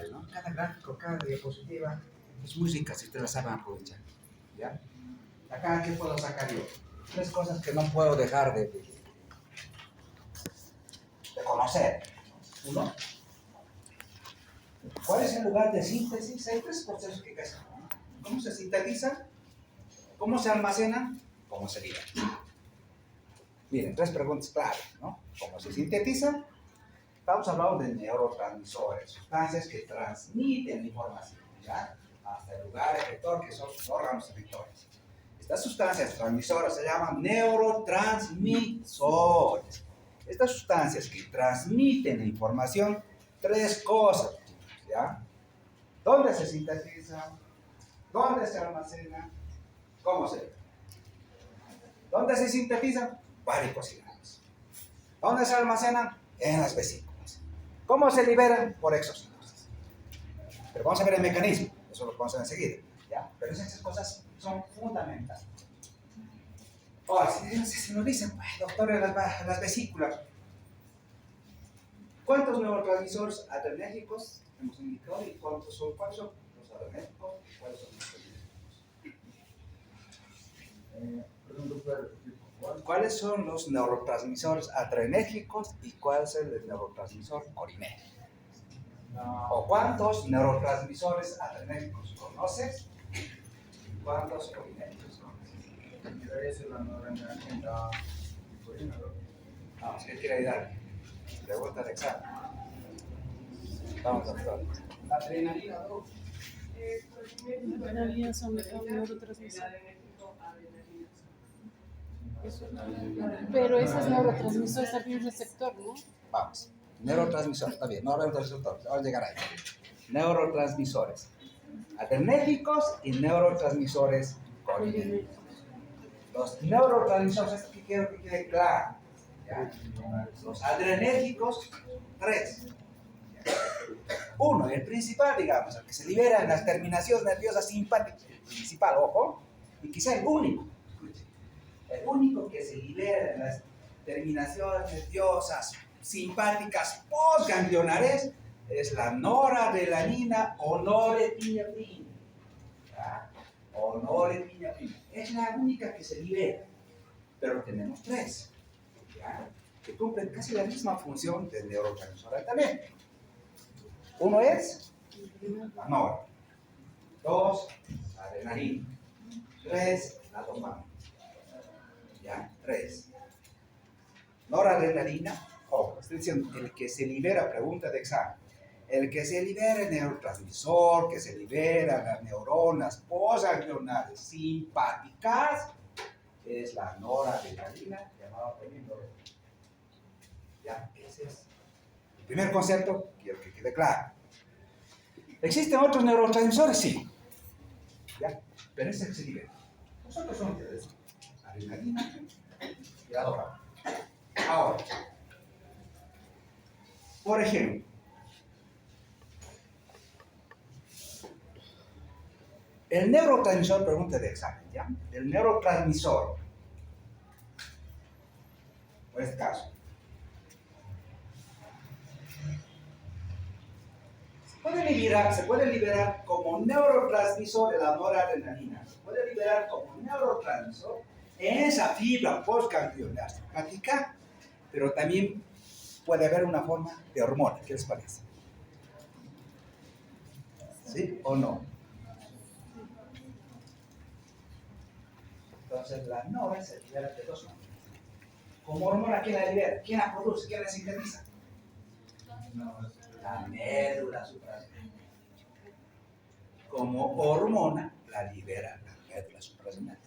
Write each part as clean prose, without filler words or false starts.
sabe, ¿no? Cada gráfico, cada diapositiva es muy rica si ustedes la saben aprovechar, ¿ya? Acá, ¿qué puedo sacar yo? Tres cosas que no puedo dejar de conocer. Uno, ¿cuál es el lugar de síntesis? Hay tres procesos que casi, ¿no? ¿Cómo se sintetiza? ¿Cómo se almacena? ¿Cómo se libera? Miren, tres preguntas clave, ¿no? ¿Cómo se sintetiza? Estamos hablando de neurotransmisores, sustancias que transmiten información, ¿ya? Hasta el lugar efector, que son los órganos efectores. Estas sustancias transmisoras se llaman neurotransmisores. Estas sustancias que transmiten la información, tres cosas, ¿ya? ¿Dónde se sintetiza? ¿Dónde se almacena? ¿Cómo se libera? ¿Dónde se sintetizan? Varias posibilidades. ¿Dónde se almacenan? En las vesículas. ¿Cómo se liberan? Por exocitosis. Pero vamos a ver el mecanismo, eso lo vamos a ver enseguida, ¿ya? Pero esas cosas son fundamentales. Ahora, si nos dicen, doctor, las vesículas, ¿cuántos neurotransmisores adrenérgicos hemos indicado y cuáles son los adrenérgicos y cuáles son los adrenérgicos? ¿Cuáles son los neurotransmisores adrenérgicos y cuál es el neurotransmisor corinérgico? ¿O cuántos neurotransmisores adrenérgicos conoces y cuántos corinérgicos conoces? Vamos, ¿qué quiere ayudar? Pregunta de examen. Vamos, doctor. La adrenalina, ¿no? La adrenalina son neurotransmisores. Pero esos neurotransmisores también un receptor, ¿no? Vamos. Neurotransmisores, está bien, no neurotransmisores, vamos a llegar ahí. Neurotransmisores adrenérgicos y neurotransmisores colinérgicos. Los neurotransmisores, que quiero que quede claro, ¿ya? Los adrenérgicos, tres. Uno, el principal, digamos, el que se libera en las terminaciones nerviosas simpáticas, el principal, ojo, y quizá el único. El único que se libera en las terminaciones nerviosas simpáticas postganglionares es la noradrenalina o norepinefrina. O norepinefrina. Es la única que se libera. Pero tenemos tres, ¿ya? Que cumplen casi la misma función del neurotransmisor también. Uno es la nora. Dos, la adrenalina. Tres, la dopamina. ¿Ya? Tres. Noradrenalina, ojo, estoy diciendo, el que se libera, pregunta de examen, el que se libera el neurotransmisor, que se libera las neuronas postganglionales simpáticas, es la noradrenalina, llamada también noradrenalina. Ya, ese es el primer concepto, quiero que quede claro. ¿Existen otros neurotransmisores? Sí. ¿Ya? Pero ese que se libera. Los otros son ustedes. Adrenalina y la dopamina. Ahora, por ejemplo, el neurotransmisor, pregunta de examen, ¿ya? El neurotransmisor, por este caso, se puede liberar como neurotransmisor de la noradrenalina, se puede liberar como neurotransmisor en esa fibra postganglionar simpática, pero también puede haber una forma de hormona. ¿Qué les parece? ¿Sí o no? Entonces la nora se libera de dos maneras. Como hormona, ¿quién la libera? ¿Quién la produce? ¿Quién la sintetiza? La médula suprarrenal. Como hormona, la libera la médula suprarrenal.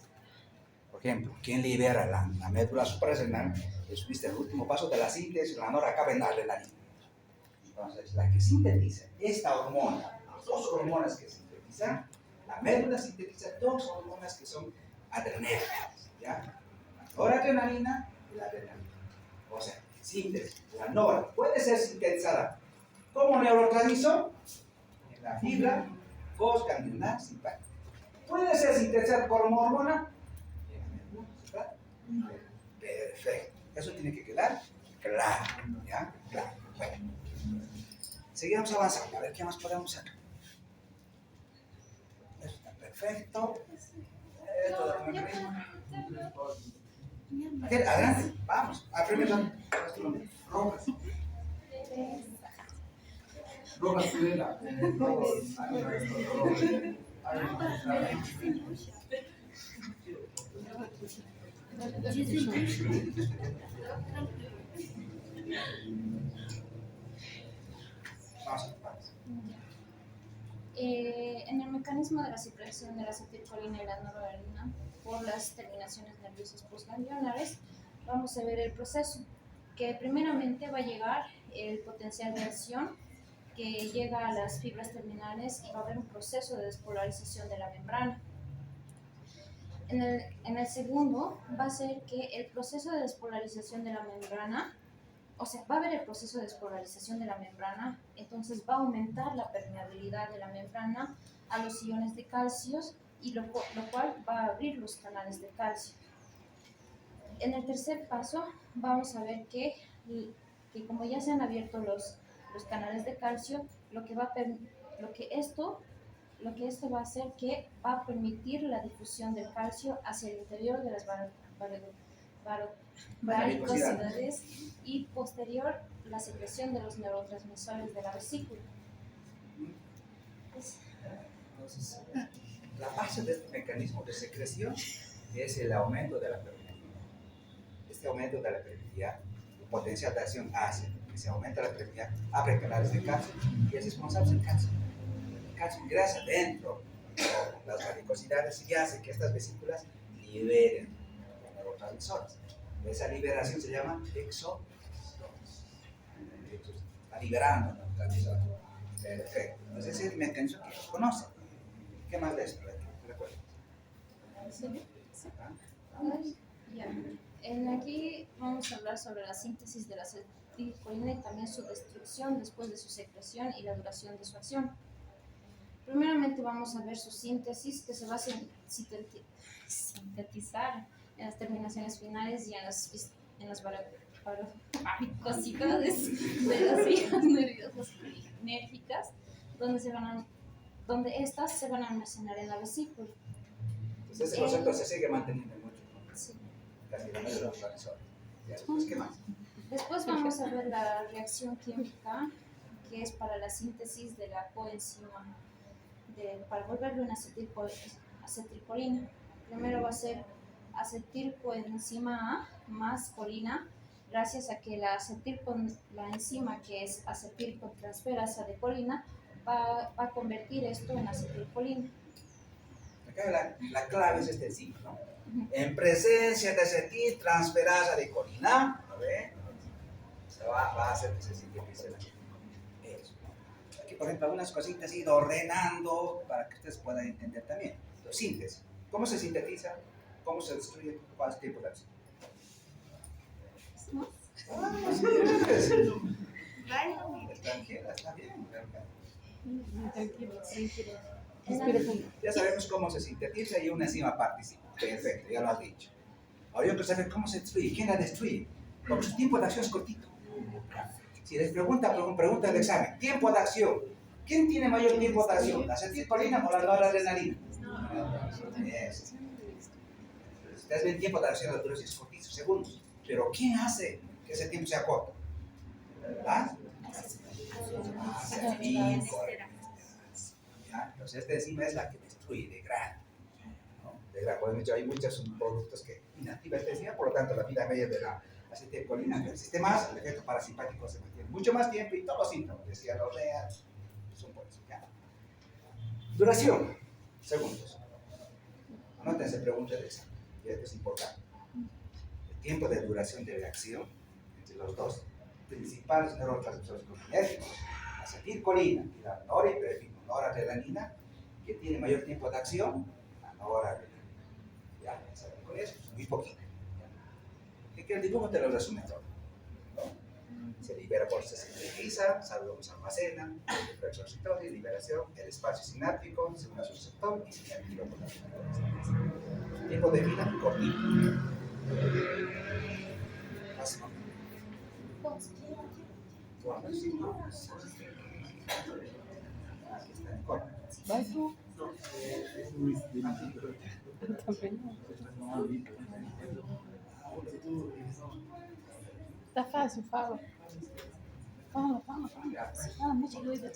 Por ejemplo, ¿quién libera la médula suprarrenal? Es el último paso de la síntesis, la nora acaba en la adrenalina. Entonces, la que sintetiza esta hormona, las dos hormonas que sintetizan, la médula sintetiza dos hormonas que son adrenérgicas, ¿ya? La noradrenalina y la adrenalina. O sea, síntesis. La nora puede ser sintetizada como neurotransmisor en la fibra postganglionar simpática. Puede ser sintetizada como hormona en la médula suprarrenal. Perfecto. Eso tiene que quedar claro, ¿ya? Claro. Bueno. Seguimos avanzando, a ver qué más podemos hacer. Eso está perfecto. Esto da un ritmo. Adelante, vamos. Primero, rojas. Rojas, cuidado. En el mecanismo de la secreción de la acetilcolina y la noradrenalina por las terminaciones nerviosas postganglionares, vamos a ver el proceso, que primeramente va a llegar el potencial de acción que llega a las fibras terminales y va a haber un proceso de despolarización de la membrana. En el segundo va a ser que el proceso de despolarización de la membrana, o sea, va a haber el proceso de despolarización de la membrana, entonces va a aumentar la permeabilidad de la membrana a los iones de calcio y lo cual va a abrir los canales de calcio. En el tercer paso vamos a ver que como ya se han abierto los canales de calcio, lo que esto va a hacer que va a permitir la difusión del calcio hacia el interior de las varicosidades y posterior la secreción de los neurotransmisores de la vesícula. Entonces, la base de este mecanismo de secreción es el aumento de la permeabilidad. Este aumento de la permeabilidad, el potencial de acción hace que se aumenta la permeabilidad, abre canales de calcio y es responsable del calcio. El calcio ingresa dentro de las varicosidades y hace que estas vesículas liberen los neurotransmisores. Esa liberación se llama exodosis. Está liberando neurotransmisores. Perfecto. Entonces ese es el mecanismo que ellos conocen. ¿Qué más de esto? ¿Recuerdas? Sí. Aquí vamos a hablar sobre la síntesis de la acetilcolina y también su destrucción después de su secreción y la duración de su acción. Primeramente vamos a ver su síntesis, que se va a sintetizar en las terminaciones finales y en las varicosidades de las vías nerviosas enérgicas, donde estas se van a almacenar en la vesícula. Entonces ese concepto se sigue manteniendo mucho, ¿no? Sí. Casi la mayoría de los transmisores. ¿Qué más? Después vamos a ver la reacción química, que es para la síntesis de la coenzima, para volverlo una acetilcolina. Primero va a ser acetilcoenzima A más colina, gracias a que la enzima que es acetilcotransferasa de colina va a convertir esto en acetilcolina. Acá la clave es este enzima, ¿no? En presencia de acetiltransferasa de colina, ¿no ve? Se va a hacer que se sintetice la eso. Aquí, por ejemplo, algunas cositas he ido ordenando para que ustedes puedan entender también. Síntesis. ¿Cómo se sintetiza? ¿Cómo se destruye? ¿Cuál es el tiempo de acción? Tranquila, está bien. Tranquilo. Ya sabemos cómo se sintetiza y una enzima participa. Perfecto, ya lo has dicho. Ahora yo quiero saber cómo se destruye. ¿Quién la destruye? Porque su tiempo de acción es cortito. Si les pregunta el examen, tiempo de acción. ¿Quién tiene mayor tiempo de acción? ¿La acetilcolina o la noradrenalina? Yes. Ustedes ven tiempo de acción de la duración es cortito, segundos. Pero ¿quién hace que ese tiempo sea corto? ¿Verdad? Entonces esta enzima es la que destruye de grano. ¿No? De grano. Por ejemplo, hay muchos productos que inactivan esta enzima, por lo tanto la vida media de la acetilcolina persiste más, el efecto parasimpático se mantiene mucho más tiempo y todos los síntomas, decía los reales, son por eso. ¿Ya? Duración, segundos. Anótense preguntas de examen, y esto es importante. El tiempo de duración de reacción entre los dos principales neurotransmisores colinérgicos, la acetilcolina y la noradrenalina, que tiene mayor tiempo de acción, la noradrenalina. Ya, saben con eso, es muy poquito. Que el dibujo te lo resume todo, ¿no? Se libera por se sintetiza, se almacena, exocitosis, liberación, el espacio sináptico, según su receptor y se activa por la tiempo de vida cortito. Máximo. Vai tú. También no. Está fácil, fala. Fala. Fala, mete doida.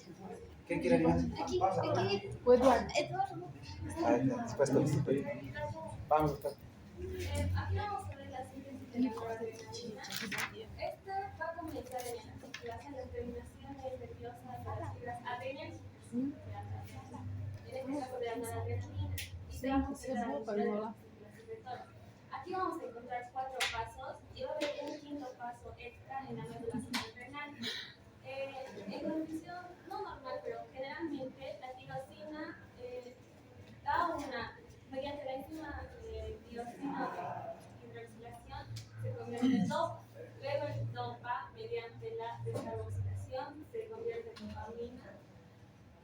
¿Quién quiere ir? Aquí, Vamos a hablar. aquí. O Eduardo. Eduardo. Después tú. Vamos a estar. Aquí vamos a ver la síntesis de la noradrenalina. Esta va a comenzar en la circulación de terminaciones nerviosas de las fibras adrenérgicas. En este caso de la noradrenalina. Y se va a concentrar en la circulación de todo. Aquí vamos a encontrar 4 pasos y va a haber un 5º paso extra en la médula suprarrenal. En condición no normal, pero generalmente la tirosina da mediante la enzima tirosina de hidroxilación se convierte en DOPA. Luego el DOPA, mediante la descarboxilación, se convierte en dopamina.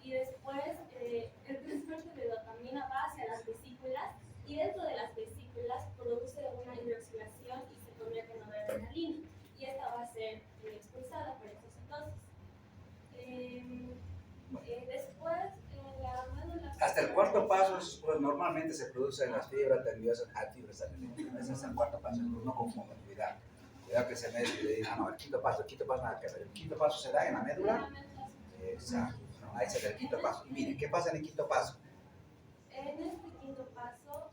Y después el transporte de dopamina va hacia las vesículas y dentro de las vesículas produce una hidroxilación y se convierte en noradrenalina. Y esta va a ser expulsada por exocitosis. Después, la médula... Hasta el 4º paso pues, normalmente se produce en las fibras nerviosas activas. Ese es el 4º paso, no confundan, cuidado. Cuidado que se me diga, no, el 5º paso nada que ver. El 5º paso se da en la médula. Exacto, no, ahí se da el 5º paso. Y miren, ¿qué pasa en el 5º paso? En este 5º paso,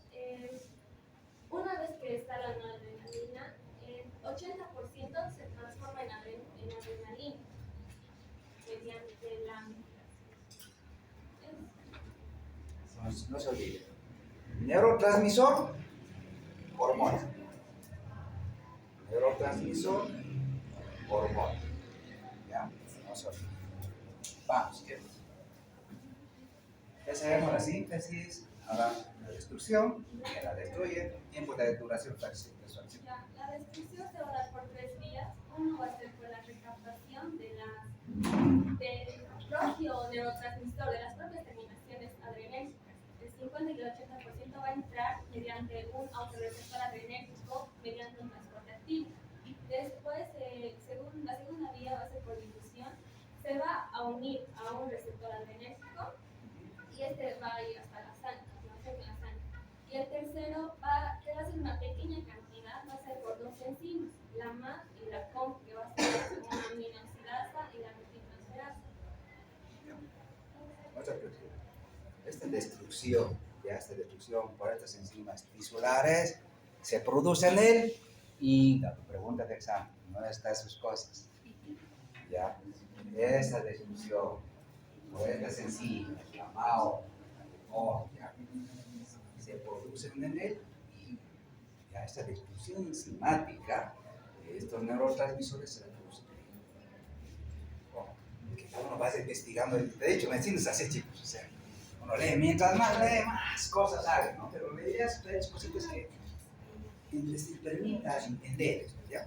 una vez que está la noradrenalina, el 80% se transforma en adrenalina mediante la No se olvide. Neurotransmisor, hormona. Neurotransmisor, hormona. ¿Ya? No se olvide. Vamos, ¿qué? Ya sabemos la síntesis, ahora la destrucción, que la destruye, tiempo de duración de su acción. La destrucción se va a dar por 3 vías. Uno va a ser por la recaptación del propio neurotransmisor, de las propias terminaciones adrenérgicas. El 50 y el 80% va a entrar mediante un autorreceptor adrenérgico mediante un transporte activo. Después, la segunda vía va a ser por difusión. Se va a unir a un receptor adrenérgico y este va a ir hasta la sangre, Y el tercero va a ser una pequeña cantidad, va a ser por 2 enzimas, la MAP y la COM, que va a ser una aminoxidasa y la metiltransferasa. Esta destrucción por estas enzimas tisulares se produce en él y la pregunta de examen, no está sus cosas. ¿Ya? Esa destrucción por estas enzimas, la MAO, ya, se producen en él y ya esta destrucción enzimática de estos neurotransmisores se producen en él. Que uno va investigando, de hecho, medicina es así, chicos, o sea, uno lee, mientras más lee, más cosas sabe, ¿no? Pero leías cositas que les permita entender esto, ¿ya?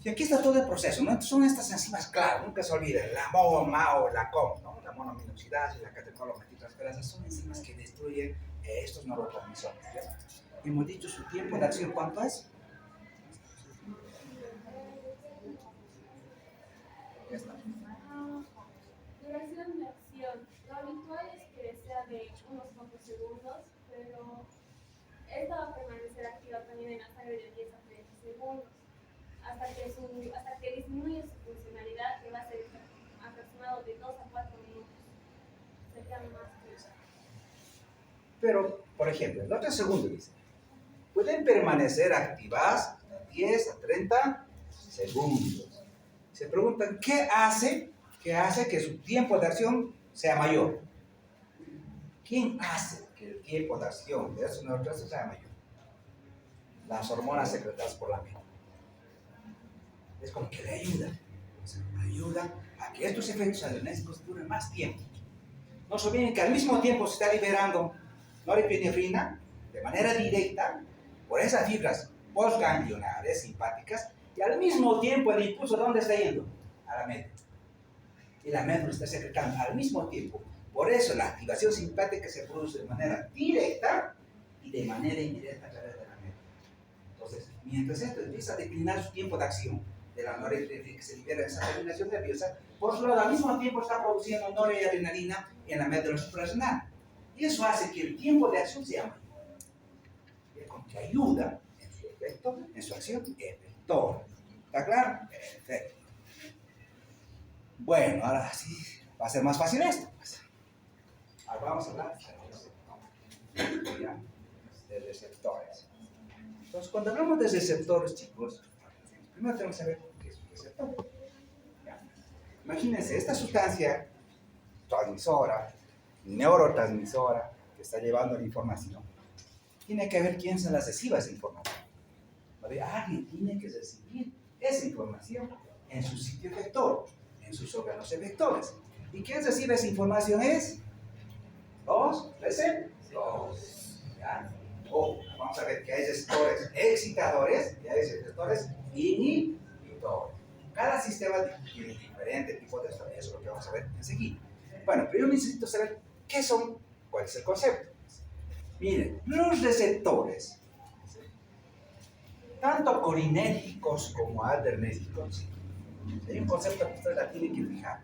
Y aquí está todo el proceso, ¿no? Son estas enzimas, claro, nunca se olviden, la MAO, la COM, ¿no? La monoaminoxidasa y la catecolometitransferasa son enzimas que destruyen estos neurotransmisores, ¿ya? Hemos dicho su tiempo de acción, ¿cuánto es? Ya está. Duración de acción. Lo habitual es que sea de unos pocos segundos, pero esta va a permanecer activa también en la sangre de 10 a 30 segundos, hasta que disminuye su funcionalidad, que va a ser aproximado de 2 a 4 minutos. Sería más que eso. Pero, por ejemplo, el otro segundo dice, pueden permanecer activas de 10 a 30 segundos. Se preguntan, ¿qué hace que su tiempo de acción sea mayor? ¿Quién hace que el tiempo de acción de esos neurotransmisores sea mayor? Las hormonas secretadas por la mente. Es como que le ayuda a que estos efectos adrenérgicos duren más tiempo. No se olviden que al mismo tiempo se está liberando norepinefrina de manera directa por esas fibras postganglionares simpáticas y al mismo tiempo el impulso ¿dónde está yendo? A la médula. Y la médula está secretando al mismo tiempo. Por eso la activación simpática se produce de manera directa y de manera indirecta a través de la médula. Entonces, mientras esto empieza a declinar su tiempo de acción de la norepinefrina que se libera en esa terminación nerviosa, por otro lado, al mismo tiempo está produciendo noradrenalina en la médula suprarrenal. Y eso hace que el tiempo de acción sea mayor. Que ayuda en su efecto, en su acción efectora. ¿Está claro? Perfecto. Bueno, ahora sí va a ser más fácil esto. Ahora vamos a hablar de receptores. Entonces, cuando hablamos de receptores, chicos, primero tenemos que saber qué es un receptor. ¿Ya? Imagínense, esta sustancia transmisora, neurotransmisora, que está llevando la información, tiene que ver quién se la reciba esa información. Alguien tiene que recibir esa información en su sitio efector, en sus órganos efectores. ¿Y quién recibe esa información es? Los receptores. ¿Ya? Vamos a ver que hay receptores excitadores y hay receptores inhibidores. Cada sistema tiene diferente tipo de esto. Eso es lo que vamos a ver enseguida. Bueno, pero yo necesito saber qué son, cuál es el concepto. Miren, los receptores, tanto colinérgicos como adrenérgicos, hay un concepto que ustedes la tienen que fijar.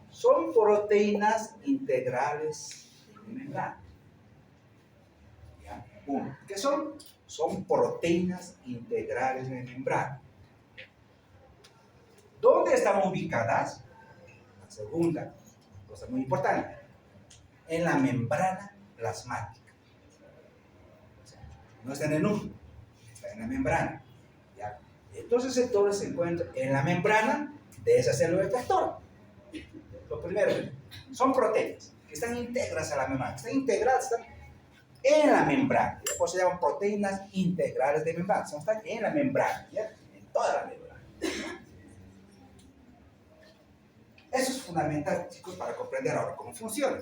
Son proteínas integrales de membrana. ¿Ya? Uno, ¿qué son? Son proteínas integrales de membrana. ¿Dónde están ubicadas? La segunda cosa muy importante, en la membrana plasmática. No está en el núcleo, está en la membrana. ¿Ya? Estos receptores se encuentran en la membrana de esa célula efectora. Lo primero, son proteínas que están íntegras a la membrana, están integradas en la membrana. Por eso se llaman proteínas integrales de membrana, están en la membrana, ¿ya? En toda la membrana. Eso es fundamental, chicos, para comprender ahora cómo funciona.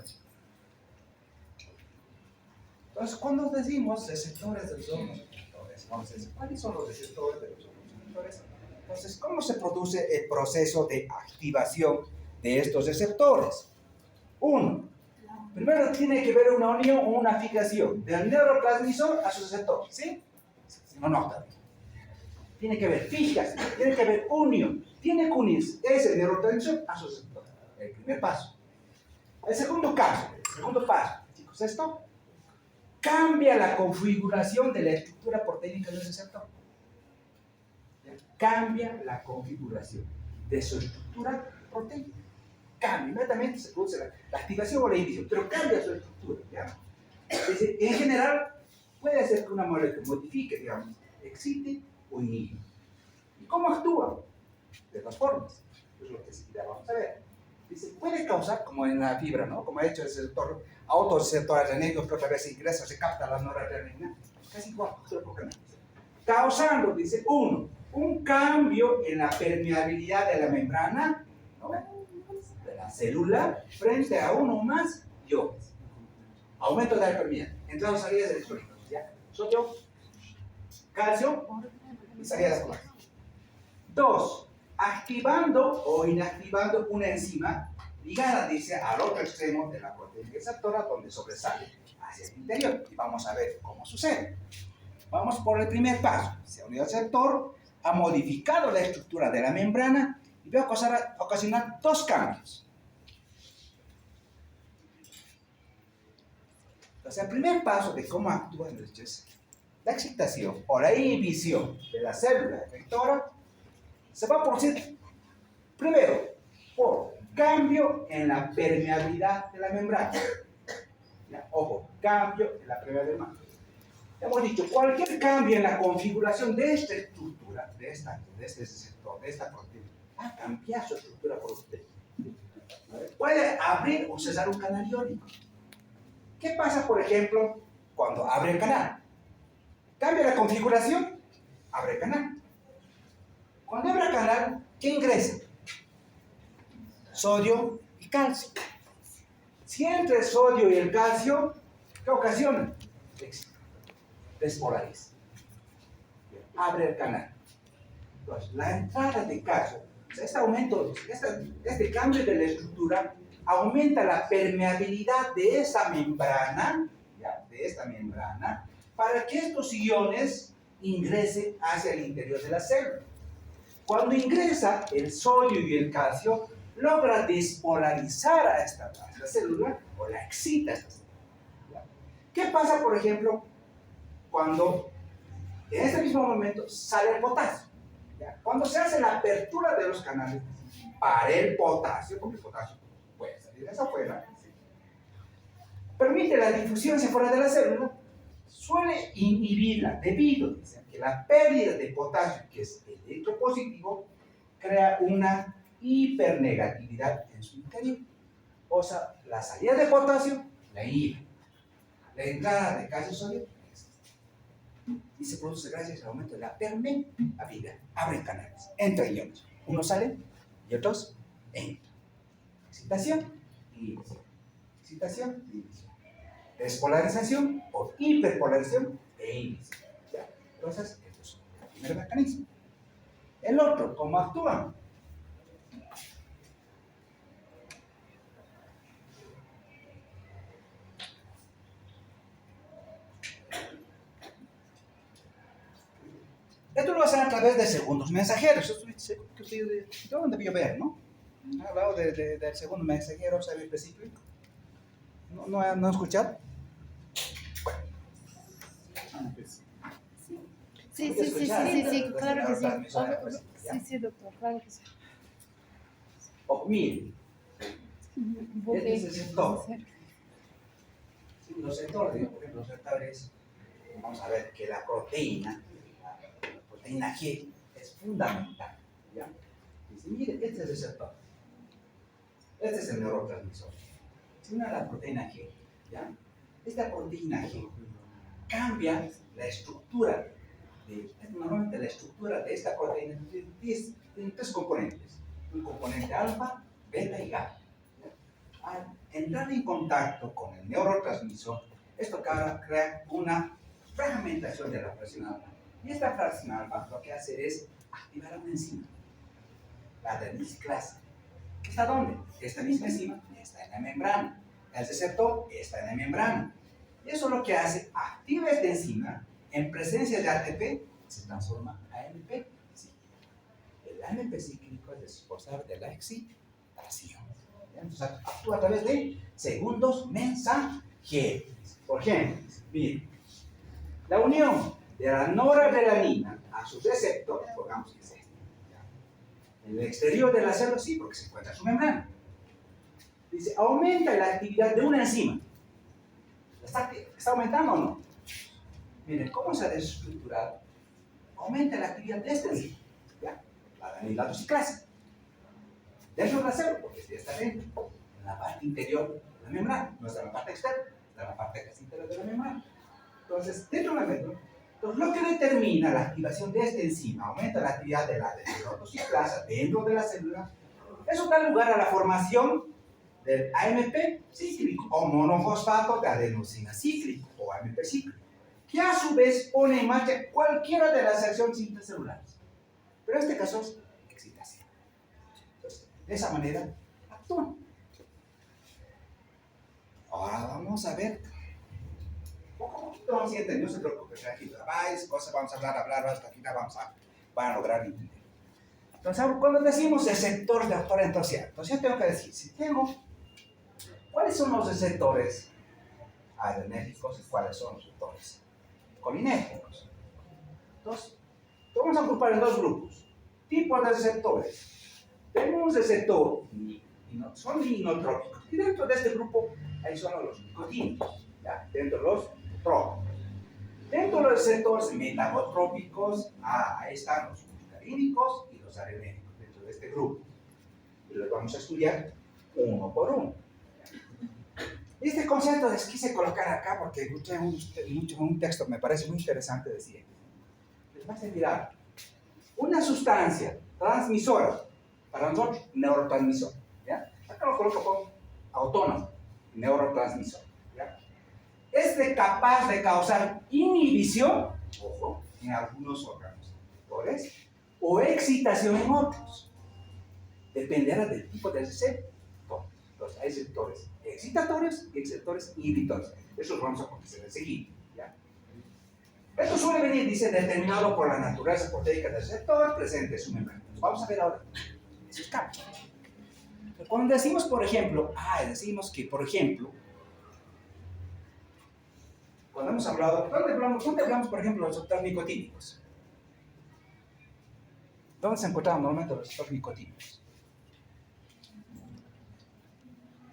Entonces, cuando decimos receptores de los órganos efectores, vamos a decir, ¿cuáles son los receptores de los órganos efectores? Entonces, ¿cómo se produce el proceso de activación de estos receptores? Uno, primero tiene que haber una unión o una fijación del neurotransmisor a su receptor, ¿sí? Si no, no está bien. Tiene que haber fijación, tiene que haber unión, tiene que unirse ese neurotransmisor a su receptor. El primer paso. El segundo paso, chicos, esto cambia la configuración de la estructura proteínica del receptor. Cambia la configuración de su estructura proteínica. Cambia, inmediatamente se produce la activación o la inhibición, pero cambia su estructura. ¿Ya? Es decir, en general, puede ser que una molécula modifique, digamos, excite o inhibe. ¿Y cómo actúa? De dos formas. Es lo que ya vamos a ver. Dice, puede causar, como en la fibra, ¿no? Como ha hecho el receptor, autorreceptor adrenérgico, que otra vez ingresa, se capta la noradrenalina, casi igual, causando, dice, un cambio en la permeabilidad de la membrana, ¿no? De la célula frente a uno o más iones. Aumento de la permeabilidad, entradas y salidas electrónicas, ¿ya? Sodio, calcio y salidas por aquí. 2. Activando o inactivando una enzima ligada, dice, al otro extremo de la proteína receptora, donde sobresale hacia el interior. Y vamos a ver cómo sucede. Vamos por el primer paso. Se unió al receptor, ha modificado la estructura de la membrana y va a ocasionar dos cambios. Entonces, el primer paso de cómo actúa es la excitación o la inhibición de la célula efectora. Se va a producir, primero, por cambio en la permeabilidad de la membrana. ¿Ya? Ojo, cambio en la permeabilidad de la membrana. Hemos dicho, cualquier cambio en la configuración de esta estructura, de este receptor, de esta proteína, va a cambiar su estructura proteínica. Puede abrir o cesar un canal iónico. ¿Qué pasa, por ejemplo, cuando abre el canal? Cambia la configuración, abre el canal. Cuando abre el canal, ¿qué ingresa? Sodio y calcio. Si entra el sodio y el calcio, ¿qué ocasiona? Despolariza. Abre el canal. Entonces, la entrada de calcio, este aumento, este cambio de la estructura, aumenta la permeabilidad de esa membrana, ¿ya? De esta membrana, para que estos iones ingresen hacia el interior de la célula. Cuando ingresa el sodio y el calcio, logra despolarizar a esta célula o la excita a esta célula. ¿Qué pasa, por ejemplo, cuando en este mismo momento sale el potasio? ¿Ya? Cuando se hace la apertura de los canales para el potasio, porque el potasio puede salir hacia afuera, ¿sí?, permite la difusión hacia afuera de la célula, suele inhibirla debido a que la pérdida de potasio, que es electropositivo, crea una hipernegatividad en su interior. O sea, la salida de potasio la inhibe, la entrada de calcio sodio y se produce gracias al aumento de la permeabilidad. Abren canales, entran iones. Unos salen y otros entran. Excitación y inhibición. Excitación y inhibición. Despolarización o hiperpolarización e inhibición. ¿Ya? Entonces, esto es el primer mecanismo. El otro, ¿cómo actúan? Esto lo hacen a través de segundos mensajeros. ¿De dónde debió ver, no? Ha hablado del segundo mensajero, ¿sabe específico? ¿No escuchado? Bueno. Sí, claro que sí. Sí, doctor, claro que sí. Miren, este es el sector. Sí, los sectores, por ejemplo, los sectores, vamos a ver que la proteína G es fundamental. ¿Ya? Dice, mire, este es el sector. Este es el neurotransmisor. Si una la proteína G, ¿ya? Esta proteína G cambia la estructura, normalmente la estructura de esta proteína tiene tres componentes. Un componente alfa, beta y gamma. Al entrar en contacto con el neurotransmisor, esto crea una fragmentación de la fracción alfa. Y esta fracción alfa lo que hace es activar una enzima, la adenosiclasa. ¿Está dónde? Esta misma enzima está en la membrana. El receptor está en la membrana. Y eso lo que hace, activa esta enzima, en presencia de ATP, se transforma a AMP. El AMP cíclico es responsable de la excitación. Entonces actúa a través de segundos mensajeros. Por ejemplo, miren, la unión de la noradrenalina a su receptor, pongamos que es este, en el exterior de la célula, sí, porque se encuentra en su membrana. Dice, aumenta la actividad de una enzima. ¿Está aumentando o no? Miren, ¿cómo se ha desestructurado? Aumenta la actividad de esta enzima, ¿ya? La amilatosiclasa. Dentro de la célula, porque ya está dentro, en la parte interior de la membrana, no está en la parte externa, está en la parte casi interior de la membrana. Entonces, dentro de la membrana, lo que determina la activación de esta enzima, aumenta la actividad de la adenosiclasa dentro de la célula, eso da lugar a la formación del AMP cíclico o monofosfato de adenosina cíclico o AMP cíclico, que a su vez pone en marcha cualquiera de las reacciones intracelulares. Pero en este caso es excitación. Entonces, de esa manera actúan. Ahora vamos a ver. Vamos a entender, no se preocupe, tranquilo. Vamos a hablar hasta el final, van a lograr entender. Entonces, cuando decimos receptor de actor entonces tengo que decir, si tengo, ¿cuáles son los receptores adrenérgicos y cuáles son los receptores colinérgicos? Entonces, vamos a agrupar en dos grupos. Tipos de receptores. Tengo un receptor, son linotrópicos, y dentro de este grupo, ahí son los nicotínicos, ¿ya? Dentro de los trópicos. Dentro de los receptores metabotrópicos, ahí están los muscarínicos y los adrenérgicos, dentro de este grupo. Y los vamos a estudiar uno por uno. Este concepto les quise colocar acá porque escuché un texto, me parece muy interesante decir. Les va a servir algo. Una sustancia transmisora, para nosotros, neurotransmisor. ¿Ya? Acá lo coloco como autónomo, neurotransmisor. ¿Ya? Es capaz de causar inhibición, ojo, en algunos órganos receptores, o excitación en otros. Dependerá del tipo de receptor. Entonces, hay receptores excitatorios y receptores inhibitores. Eso lo vamos a conocer enseguida. ¿Ya? Esto suele venir, dice, determinado por la naturaleza proteica del receptor presente en su membrana. Vamos a ver ahora esos cambios. Cuando decimos, por ejemplo, decimos que, por ejemplo, cuando hemos hablado, ¿dónde hablamos, por ejemplo, de los receptores nicotínicos? ¿Dónde se encontraban normalmente los receptores nicotínicos?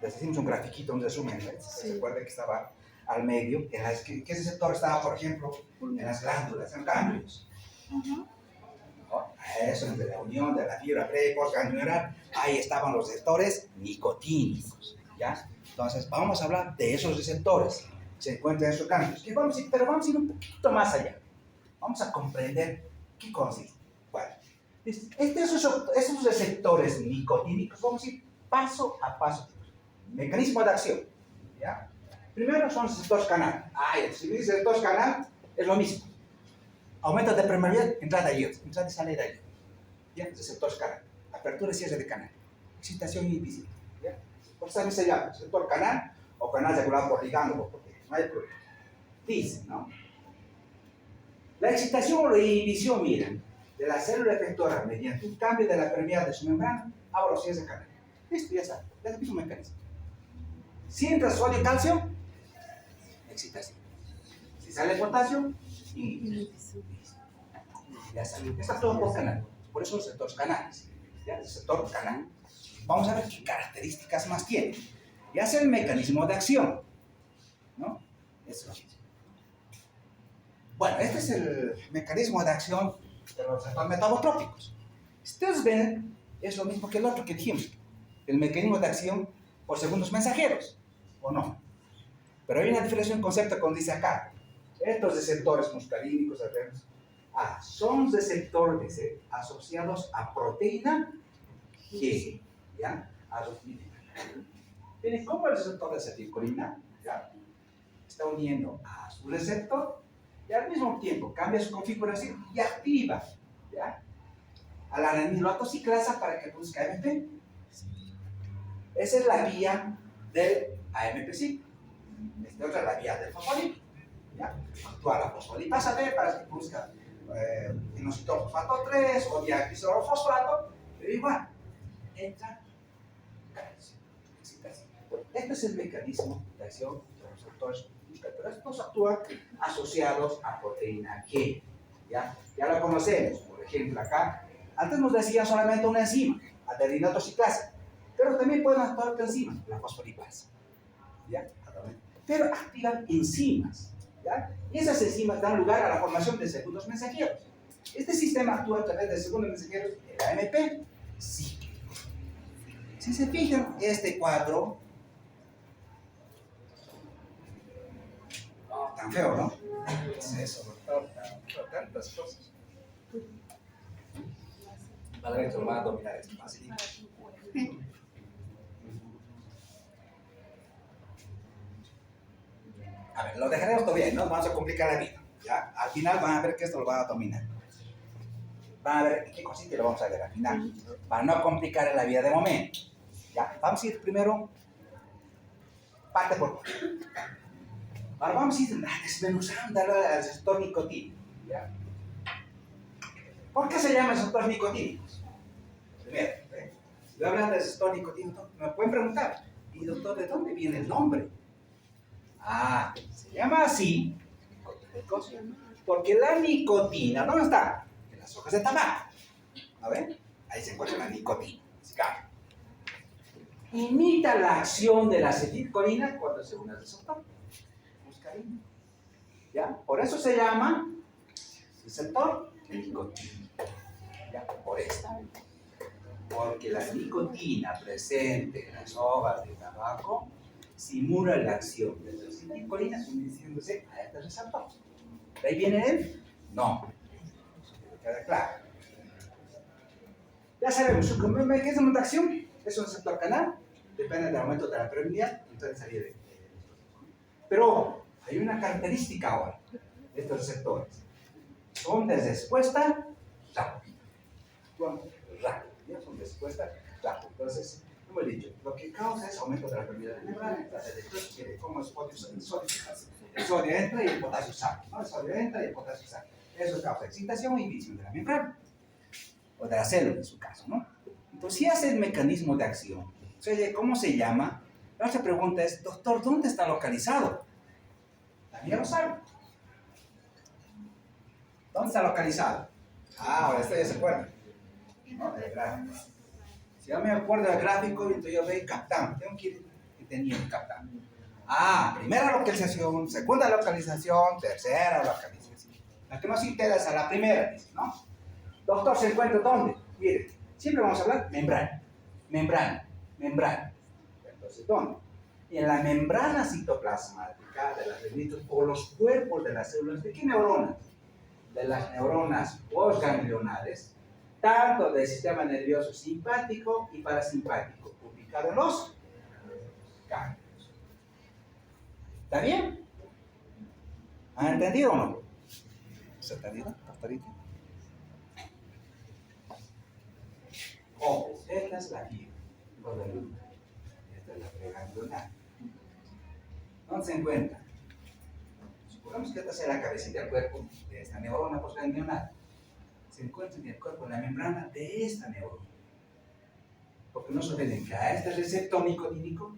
Les hicimos un grafiquito, un resumen, ¿eh? Sí. Se acuerdan que estaba al medio, que ese sector estaba, por ejemplo, en las glándulas, en ganglios. Ujú. ¿No? Eso, entre la unión de la fibra pre y postganglionar, ahí estaban los receptores nicotínicos, ¿ya? Entonces, vamos a hablar de esos receptores que se encuentran en esos ganglios. Pero vamos a ir un poquito más allá. Vamos a comprender qué consiste. Bueno, esos receptores nicotínicos, vamos a ir paso a paso. Mecanismo de acción, ¿ya? Primero son los receptores canal. Si dice receptores canal, es lo mismo. Aumento de permeabilidad, entrada y salida de iones. ¿Ya? Receptores canal. Apertura y cierre de canal. Excitación inhibisible. ¿Ya? Por eso también se llama receptor canal o canal regulado por ligando, porque no hay problema. Dice, ¿no? La excitación o la inhibición, miren, de la célula efectora mediante un cambio de la permeabilidad de su membrana, abre o cierra canal. Listo, ya está. Es el mismo mecanismo. Si entra sodio y calcio, excitación. Si sale potasio, inhibición. Ya está todo por canal. Por eso los receptores canales. ¿Ya? El receptor canal. Vamos a ver qué características más tiene. Ya es el mecanismo de acción, ¿no? Eso es. Bueno, este es el mecanismo de acción de los receptores metabotrópicos. Ustedes ven, es lo mismo que el otro que dijimos. El mecanismo de acción por segundos mensajeros, ¿o no? Pero hay una diferencia en concepto cuando dice acá. Estos receptores muscarínicos, son receptores asociados a proteína G, ¿ya? Miren, ¿cómo el receptor de acetilcolina, ¿ya? Está uniendo a su receptor y al mismo tiempo cambia su configuración y activa, ¿ya? A la aranilotociclasa para que produzca AMP. Esa es la vía del AMP5. Esta otra es la vía del fosfolípido, ¿ya? Actúa la fosfolipasa D para que produzca inositol fosfato 3 o diacrisofosfato, pero igual, entra calcio, excitación. Este es el mecanismo de acción de los receptores, pero estos actúan asociados a proteína G, ¿ya? Ya lo conocemos, por ejemplo, acá, antes nos decían solamente una enzima, adeninotociclasa, pero también pueden actuar otra enzima, la fosfolipasa, ¿ya? Pero activan enzimas, ¿ya? Y esas enzimas dan lugar a la formación de segundos mensajeros. Este sistema actúa a través de segundos mensajeros del AMP cíclico. Si se fijan, este cuadro, tan feo, ¿no? Es eso, doctor, tantas cosas. Vale, esto lo va a dominar esto fácil. A ver, lo dejaremos todo bien, no vamos a complicar la vida, ¿ya? Al final van a ver que esto lo va a dominar. Van a ver qué cosita lo vamos a ver al final, para no complicar la vida de momento. ¿Ya? Vamos a ir primero parte por parte. Ahora vamos a ir desmenuzando al receptor nicotínico, ¿ya? ¿Por qué se llaman receptores nicotínicos? Primero, voy a hablar del receptor nicotínico. Me pueden preguntar, ¿y doctor, de dónde viene el nombre? Se llama así porque la nicotina, ¿dónde está? En las hojas de tabaco. A ver, ahí se encuentra la nicotina. Imita la acción de la acetilcolina cuando se une al receptor muscarino. ¿Ya? Por eso se llama receptor nicotínico. ¿Ya? Por esto. Porque la nicotina presente en las hojas de tabaco simula la acción de la acetilcolina uniéndose a este receptor. ¿De ahí viene él? No. ¿Queda claro? Ya sabemos, su mecanismo de acción es un receptor canal, depende del aumento de la permeabilidad, entonces salida de. Pero hay una característica ahora de estos receptores. Son de respuesta rápida. Rápido, ¿ya? Son de respuesta rápida. Entonces, como he dicho, lo que causa es aumento de la permeabilidad de la membrana, entonces, como el sodio entra y el potasio sale, ¿no? El sodio entra y el potasio sale. Eso causa excitación e inhibición de la membrana. o de la célula en su caso, ¿no? Entonces, si hace el mecanismo de acción, entonces, ¿cómo se llama? La otra pregunta es, doctor, ¿dónde está localizado? También lo sabe. ¿Dónde está localizado? Ah, ahora esto ya se acuerda, ¿no? El gráfico. Si yo me acuerdo del gráfico, entonces yo veo captando. Tengo que ir teniendo captando. Ah, primera localización, segunda localización, tercera localización. La que nos interesa, la primera, dice, ¿no? Doctor, ¿se encuentra dónde? Mire, siempre vamos a hablar membrana, membrana, membrana. Entonces, ¿dónde? En la membrana citoplasmática de las dendritos o los cuerpos de las células. ¿De qué neuronas? De las neuronas postganglionales, tanto del sistema nervioso simpático y parasimpático, ubicado en los ganglios. ¿Está bien? ¿Han entendido o no? ¿Se ha entendido, doctorito? Oh, esta es la fibra. Esta es la preganglionar. ¿Dónde se encuentra? Supongamos que esta sea la cabecita del cuerpo de esta neurona postganglionar. Se encuentra en el cuerpo, en la membrana de esta neurona. Porque no se olviden que a este receptor nicotínico,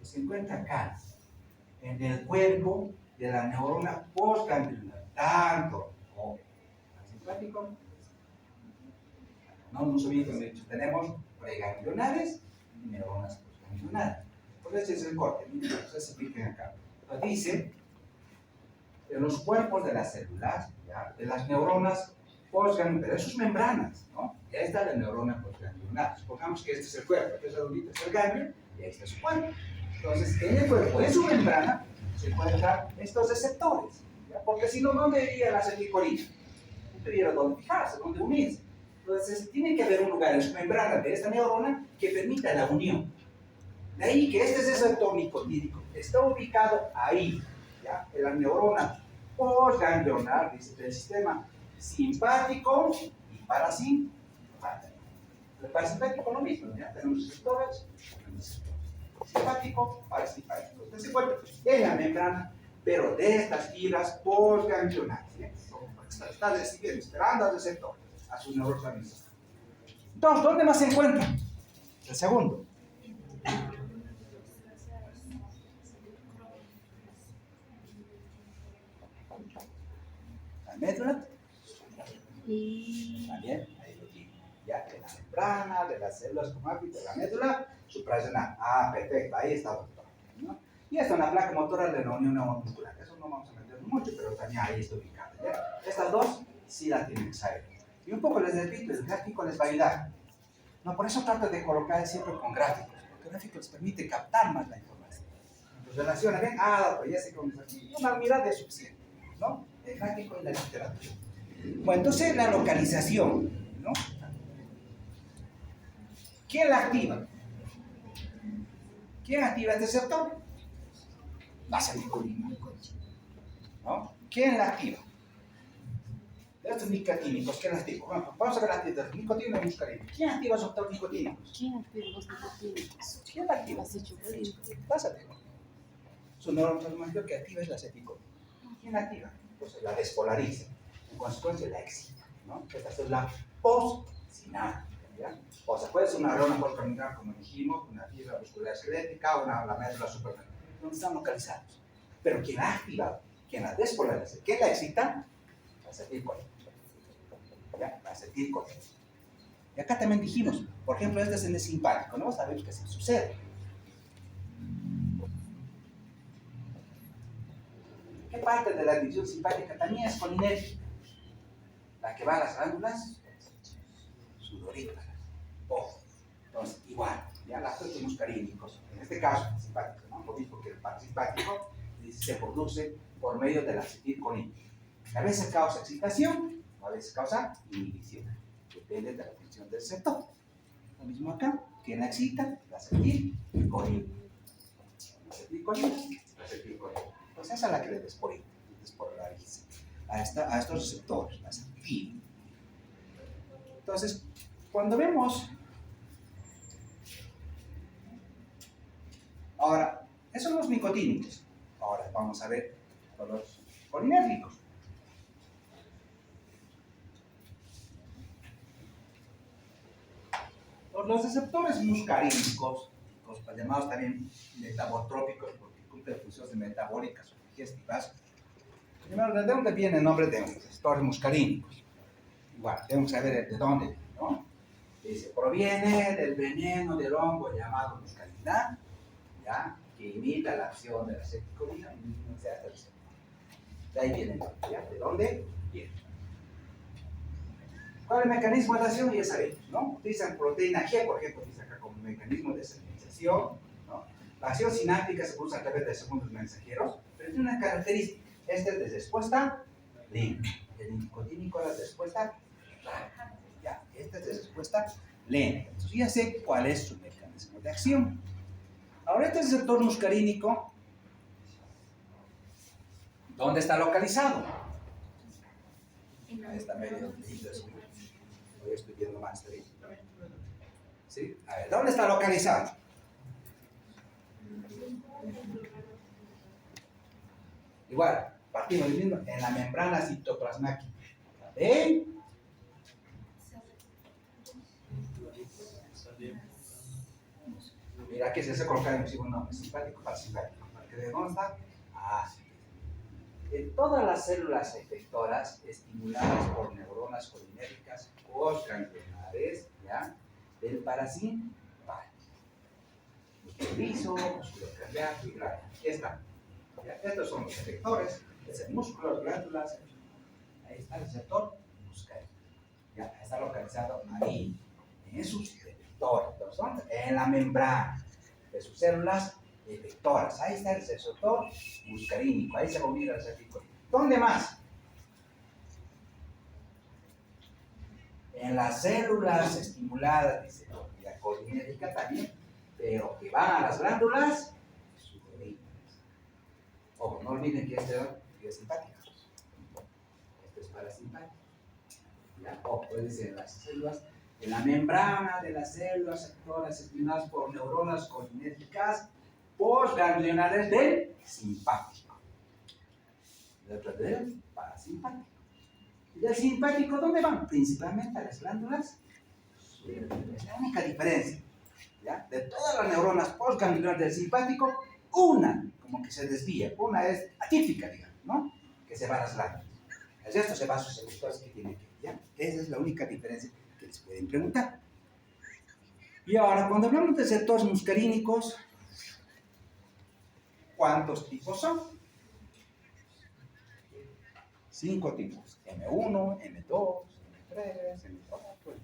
se encuentra acá, en el cuerpo de la neurona postganglionar, tanto como simpático. No nos olvidemos de hecho, tenemos preganglionares y neuronas postganglionares. Por eso es el corte, entonces se fijen acá. Dice, en los cuerpos de las células, ¿ya? De las neuronas postganglionares, pero eso es membranas, ¿no? Esta es la neurona postganglionar. Supongamos que este es el cuerpo, este es el ganglio, y este es su cuerpo. Entonces, en el cuerpo, en su membrana, se encuentran estos receptores, ¿ya? Porque si no, ¿dónde iría la acetilcolina? No tuviera dónde fijarse, dónde unirse. Entonces, tiene que haber un lugar en su membrana de esta neurona que permita la unión. De ahí que este receptor nicotínico está ubicado ahí, ¿ya? En la neurona postganglionar del sistema simpático y parasimpático. El parasimpático lo mismo, ¿ya? Tenemos receptores, simpático, parasimpático. Entonces se encuentra en la membrana, pero de estas fibras postganglionares, ¿ya? Está recibiendo, esperando al receptor, a sus neurotransmisores. Entonces, ¿dónde más se encuentra? El segundo. La médula. También, ahí lo digo. Ya, en la membrana de las células cromáticas de la médula suprarrenal. Ah, perfecto, ahí está, doctor, ¿no? Y esto es una placa motora de la unión neuromuscular. Eso no vamos a meter mucho, pero también ahí está ubicada, ¿ya? Estas dos sí las tienen que saber. Y un poco les repito, el gráfico les va a ayudar. No, por eso trato de colocar siempre con gráficos, porque el gráfico les permite captar más la información. Entonces relaciona bien, pues ya sé cómo es aquí. Una mirada es suficiente, ¿no? El gráfico y la literatura. Bueno, entonces la localización, ¿no? ¿Quién la activa? ¿Quién activa este receptor? La acetilcolina, ¿no? ¿Quién la activa? De estos nicotínicos, ¿quién la activa? Bueno, vamos a ver la actividad de nicotínicos y muscarina. ¿Quién activa los receptores nicotínicos? ¿Quién activa los nicotínicos? ¿Quién la activa? La acetilcolina. Su neurotransmisor que activa es la acetilcolina. ¿Quién la activa? Pues la despolariza. En consecuencia la excita, ¿no? Esta es la postsináptica, ¿ya? O sea, puede ser una neurona postganglionar, como dijimos, una fibra muscular esquelética o la médula suprarrenal, donde están localizados. Pero quien la ha activado, quien la despolariza, ¿quién la excita? La acetilcolina. ¿Ya? La acetilcolina. Y acá también dijimos, por ejemplo, este es en el simpático, ¿no? Sabemos que así sucede. ¿Qué parte de la división simpática también es colinérgica? La que va a las glándulas sudoríparas. Ojo. Entonces, igual, ya las frutos muscarínicos, en este caso, el simpático, ¿no? Lo mismo que el parasimpático, se produce por medio de la acetilcolina. A veces causa excitación, a veces causa inhibición. Depende de la función del receptor. Lo mismo acá, ¿quién la excita? La acetilcolina. La acetilcolina, la acetilcolina. Pues esa es la que le despolariza a estos receptores, las activa. Entonces, cuando vemos, ahora, esos son los nicotínicos. Ahora vamos a ver los colinérgicos. Los receptores muscarínicos, los llamados también metabotrópicos, porque cumplen funciones metabólicas o digestivas. Primero, ¿de dónde viene el nombre de receptores muscarínicos? Igual, tenemos que saber de dónde viene, ¿no? Dice, proviene del veneno del hongo llamado muscarína, ¿ya? Que imita la acción de la acetilcolina, de ahí viene, ¿ya? ¿De dónde viene? ¿Cuál es el mecanismo de acción? Ya sabemos, ¿no? Utilizan proteína G, por ejemplo, dice acá como mecanismo de señalización, ¿no? La acción sináptica se produce a través de segundos mensajeros, pero tiene una característica, esta es de respuesta lenta, el nicotínico es de respuesta rápida, ¿ya? Esta es de respuesta lenta, entonces ya sé cuál es su mecanismo de acción. Ahora este receptor muscarínico, ¿dónde está localizado? Ahí está medio leído eso. Hoy estoy viendo más, ¿está bien? ¿Sí? A ver, ¿dónde está localizado? Igual, partimos del mismo, en la membrana citoplasmática. ¿Ven? Mira, aquí se coloca en un nombre, simpático, parasimpático. ¿Para que vean dónde está? Ah, sí. En todas las células efectoras estimuladas por neuronas colinérgicas postganglionares, ¿ya? Del parasimpático. Músculo liso, músculo cardíaco y glándula. Aquí están. ¿Ya? Estos son los efectores, es el músculo, glándulas. Ahí está el receptor muscarínico. Ya está localizado ahí, en sus efectores. Entonces, en la membrana de sus células efectoras. Ahí está el receptor muscarínico. Ahí se va a unir al acetilcolina. ¿Dónde más? En las células estimuladas, dice, la colinérgica también, pero que van a las glándulas sudoríparas. Ojo, no olviden que este es simpático. Esto es parasimpático. ¿Ya? O puede ser en las células, en la membrana de las células efectoras estimuladas por neuronas colinérgicas postganglionares del simpático. Y otra del parasimpático. ¿Y del simpático dónde van? Principalmente a las glándulas. Es la única diferencia. ¿Ya? De todas las neuronas postganglionares del simpático, una como que se desvía, una es atípica, digamos, ¿no? Que se va a las glándulas. El resto se va a sus receptores que tienen que ir, ¿ya? Esa es la única diferencia que les pueden preguntar. Y ahora, cuando hablamos de receptores muscarínicos, ¿cuántos tipos son? 5 tipos. M1, M2, M3, M4.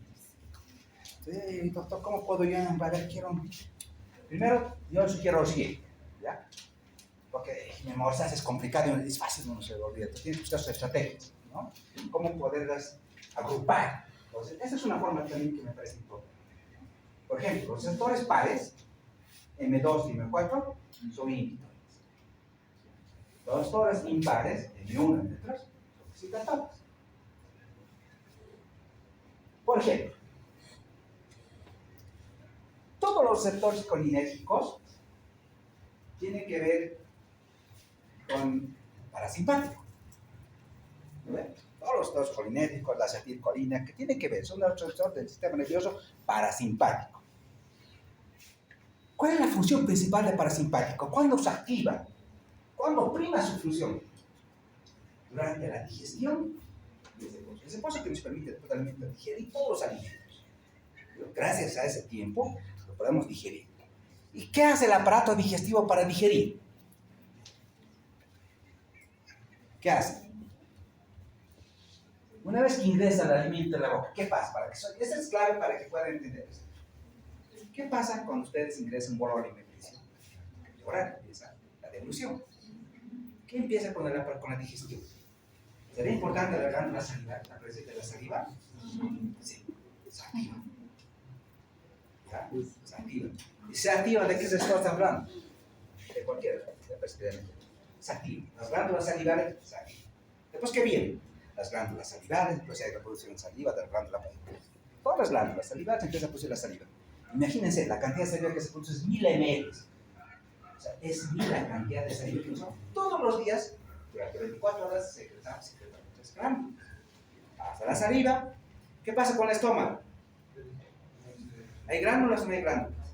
Sí, doctor, ¿cómo puedo yo? A ver, primero, yo sugiero lo siguiente, ¿ya? Porque memorizar es complicado y es fácil, no se lo olvida. Tú tienes que buscar sus estrategias, ¿no? Cómo poderlas agrupar. Entonces, esa es una forma también que me parece importante. Por ejemplo, los receptores pares, M2 y M4, son inhibitores. Los receptores impares, M1 y M3, son excitadores. Por ejemplo, todos los receptores colinérgicos tienen que ver con parasimpático. ¿No ven? Todos los receptores colinérgicos, la acetilcolina, que tienen que ver, son los receptores del sistema nervioso parasimpático. ¿Cuál es la función principal del parasimpático? ¿Cuándo se activa? ¿Cuándo prima su función? Durante la digestión. Es el paso que nos permite totalmente digerir todos los alimentos. Gracias a ese tiempo lo podemos digerir. ¿Y qué hace el aparato digestivo para digerir? ¿Qué hace? Una vez que ingresa el alimento en la boca, ¿qué pasa? Esa es clave para que puedan entender esto. ¿Qué pasa cuando ustedes ingresan un bolo alimenticio? Ahora empieza la devolución. ¿Qué empieza con la digestión? ¿Sería importante la glándula salivar, la presencia de la saliva? Sí, se activa. ¿Ya? Se activa. ¿Y se activa de qué se está hablando? De cualquier perspectiva. Se activa. Las glándulas salivares se activan. Después, ¿qué viene? Las glándulas salivares, después hay la producción de saliva de la glándula. Todas las glándulas salivares empiezan a producir la saliva. Imagínense, la cantidad de saliva que se produce es 1000 ml. O sea, es 1000 la cantidad de saliva que usamos todos los días. Durante 24 horas secretamos 3 gramos. Hasta la saliva. ¿Qué pasa con el estómago? ¿Hay glándulas o no hay glándulas?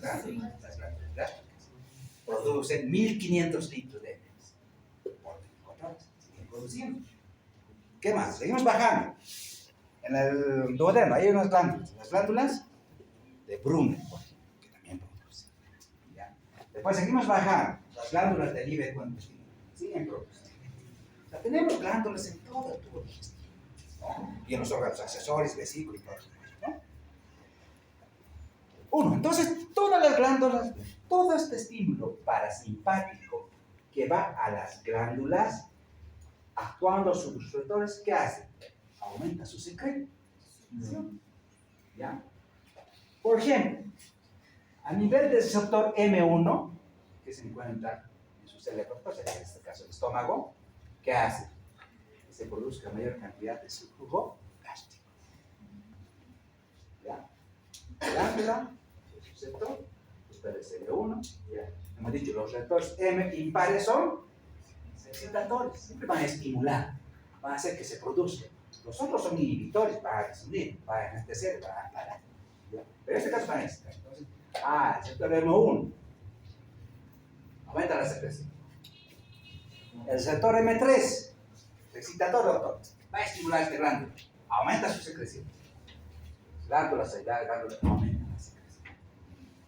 Glándulas, las glándulas gástricas producen 1500 litros de heces por 24 horas. Siguen produciendo. ¿Qué más? Seguimos bajando. En el duodeno hay unas glándulas. Las glándulas de Brunner, por ejemplo, que también producen. ¿Ya? Después seguimos bajando. Las glándulas del ileointestino siguen produciendo. O sea, tenemos glándulas en todo el tubo digestivo, ¿no? Y en los órganos accesorios, vesícula y todo eso, ¿no? Uno, entonces todas las glándulas, todo este estímulo parasimpático que va a las glándulas, actuando sobre los receptores, ¿qué hace? Aumenta su secreción. ¿Ya? Por ejemplo, a nivel del receptor M1, que se encuentra en su cerebro, pues en este caso el estómago, ¿qué hace? Que se produzca mayor cantidad de sucrujo gástrico. ¿Ya? Glándula, el receptor, ustedes M1, ya. Hemos dicho, los receptores M impares son excitatorios, siempre van a estimular, van a hacer que se produzca. Los otros son inhibitores, van a desunir, van a anesteser, van a parar. ¿Ya? Pero en este caso van a excitar. Entonces, el receptor M1 aumenta la secreción. El receptor M3, excitatorio, doctor, va a estimular este glándula, aumenta su secreción. Glándulas celulares, glándulas aumentan la secreción.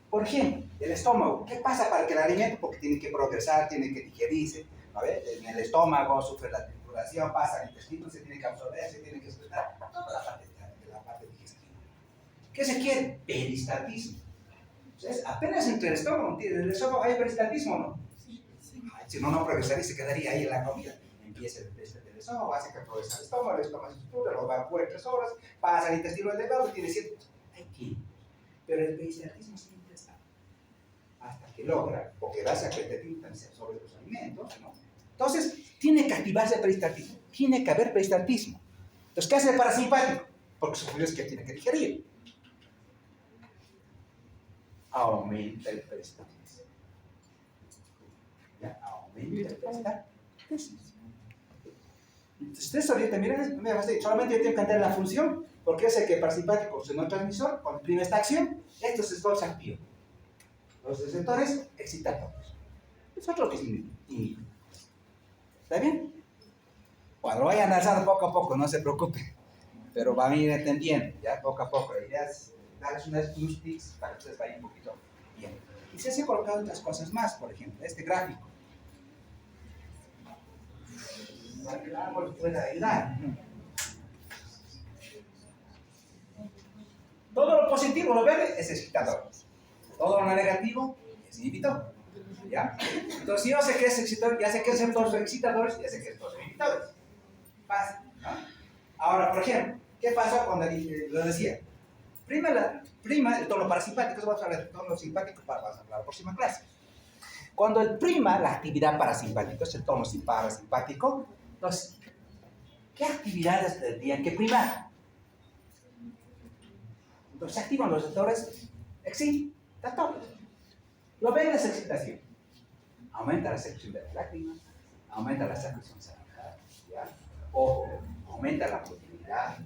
Por ejemplo, el estómago, ¿qué pasa para que el alimento? Porque tiene que progresar, tiene que digerirse. A ver, en el estómago sufre la trituración, pasa al intestino, se tiene que absorber, se tiene que excretar, toda la parte digestiva. ¿Qué se quiere? Peristaltismo. Entonces, apenas entre el estómago, ¿en el estómago hay peristaltismo o no? Si no, no progresaría y se quedaría ahí en la comida. Empieza el estómago, hace que progresa el estómago se estructura, lo evacúa en 3 horas, pasa al intestino delgado y tiene 7. Hay químicos. Pero el peristaltismo siempre está. Hasta que logra, porque gracias a que el intestino se absorbe los alimentos, ¿no? Entonces, tiene que activarse el peristaltismo. Tiene que haber peristaltismo. Entonces, ¿qué hace el parasimpático? Porque su es que tiene que digerir. Aumenta el peristaltismo. ¿Ya? Aumenta el peristaltismo. Entonces, ustedes ahorita, miren, solamente yo tengo que entender la función, porque yo sé que el parasimpático es el neurotransmisor, cuando imprime esta acción, estos receptores se activan. Los receptores excitatorios. Eso es lo que es inhibidor. ¿Está bien? Bueno, lo vayan analizando poco a poco, no se preocupen. Pero van a ir entendiendo, ya poco a poco. La idea es darles unos tips para que ustedes vayan un poquito bien. Y se han colocado otras cosas más, por ejemplo, este gráfico. Para que el árbol pueda ayudar. Todo lo positivo, lo verde, es excitador. Todo lo negativo es inhibidor. ¿Ya? Entonces, si yo sé que es excitador, ya sé que son todos excitadores, ya sé que son todos inhibidores. Fácil, ¿no? Ahora, por ejemplo, ¿qué pasa cuando lo decía? Prima el tono parasimpático, vamos a hablar del tono simpático para la próxima clase. Cuando el prima la actividad parasimpática, es el tono parasimpático, entonces, ¿qué actividades tendrían que primar? Entonces se activan los receptores excitatorios. Lo ven es excitación. Aumenta la secreción de las lágrimas, aumenta la secreción cerebral, ¿ya? Ojo, aumenta la motilidad,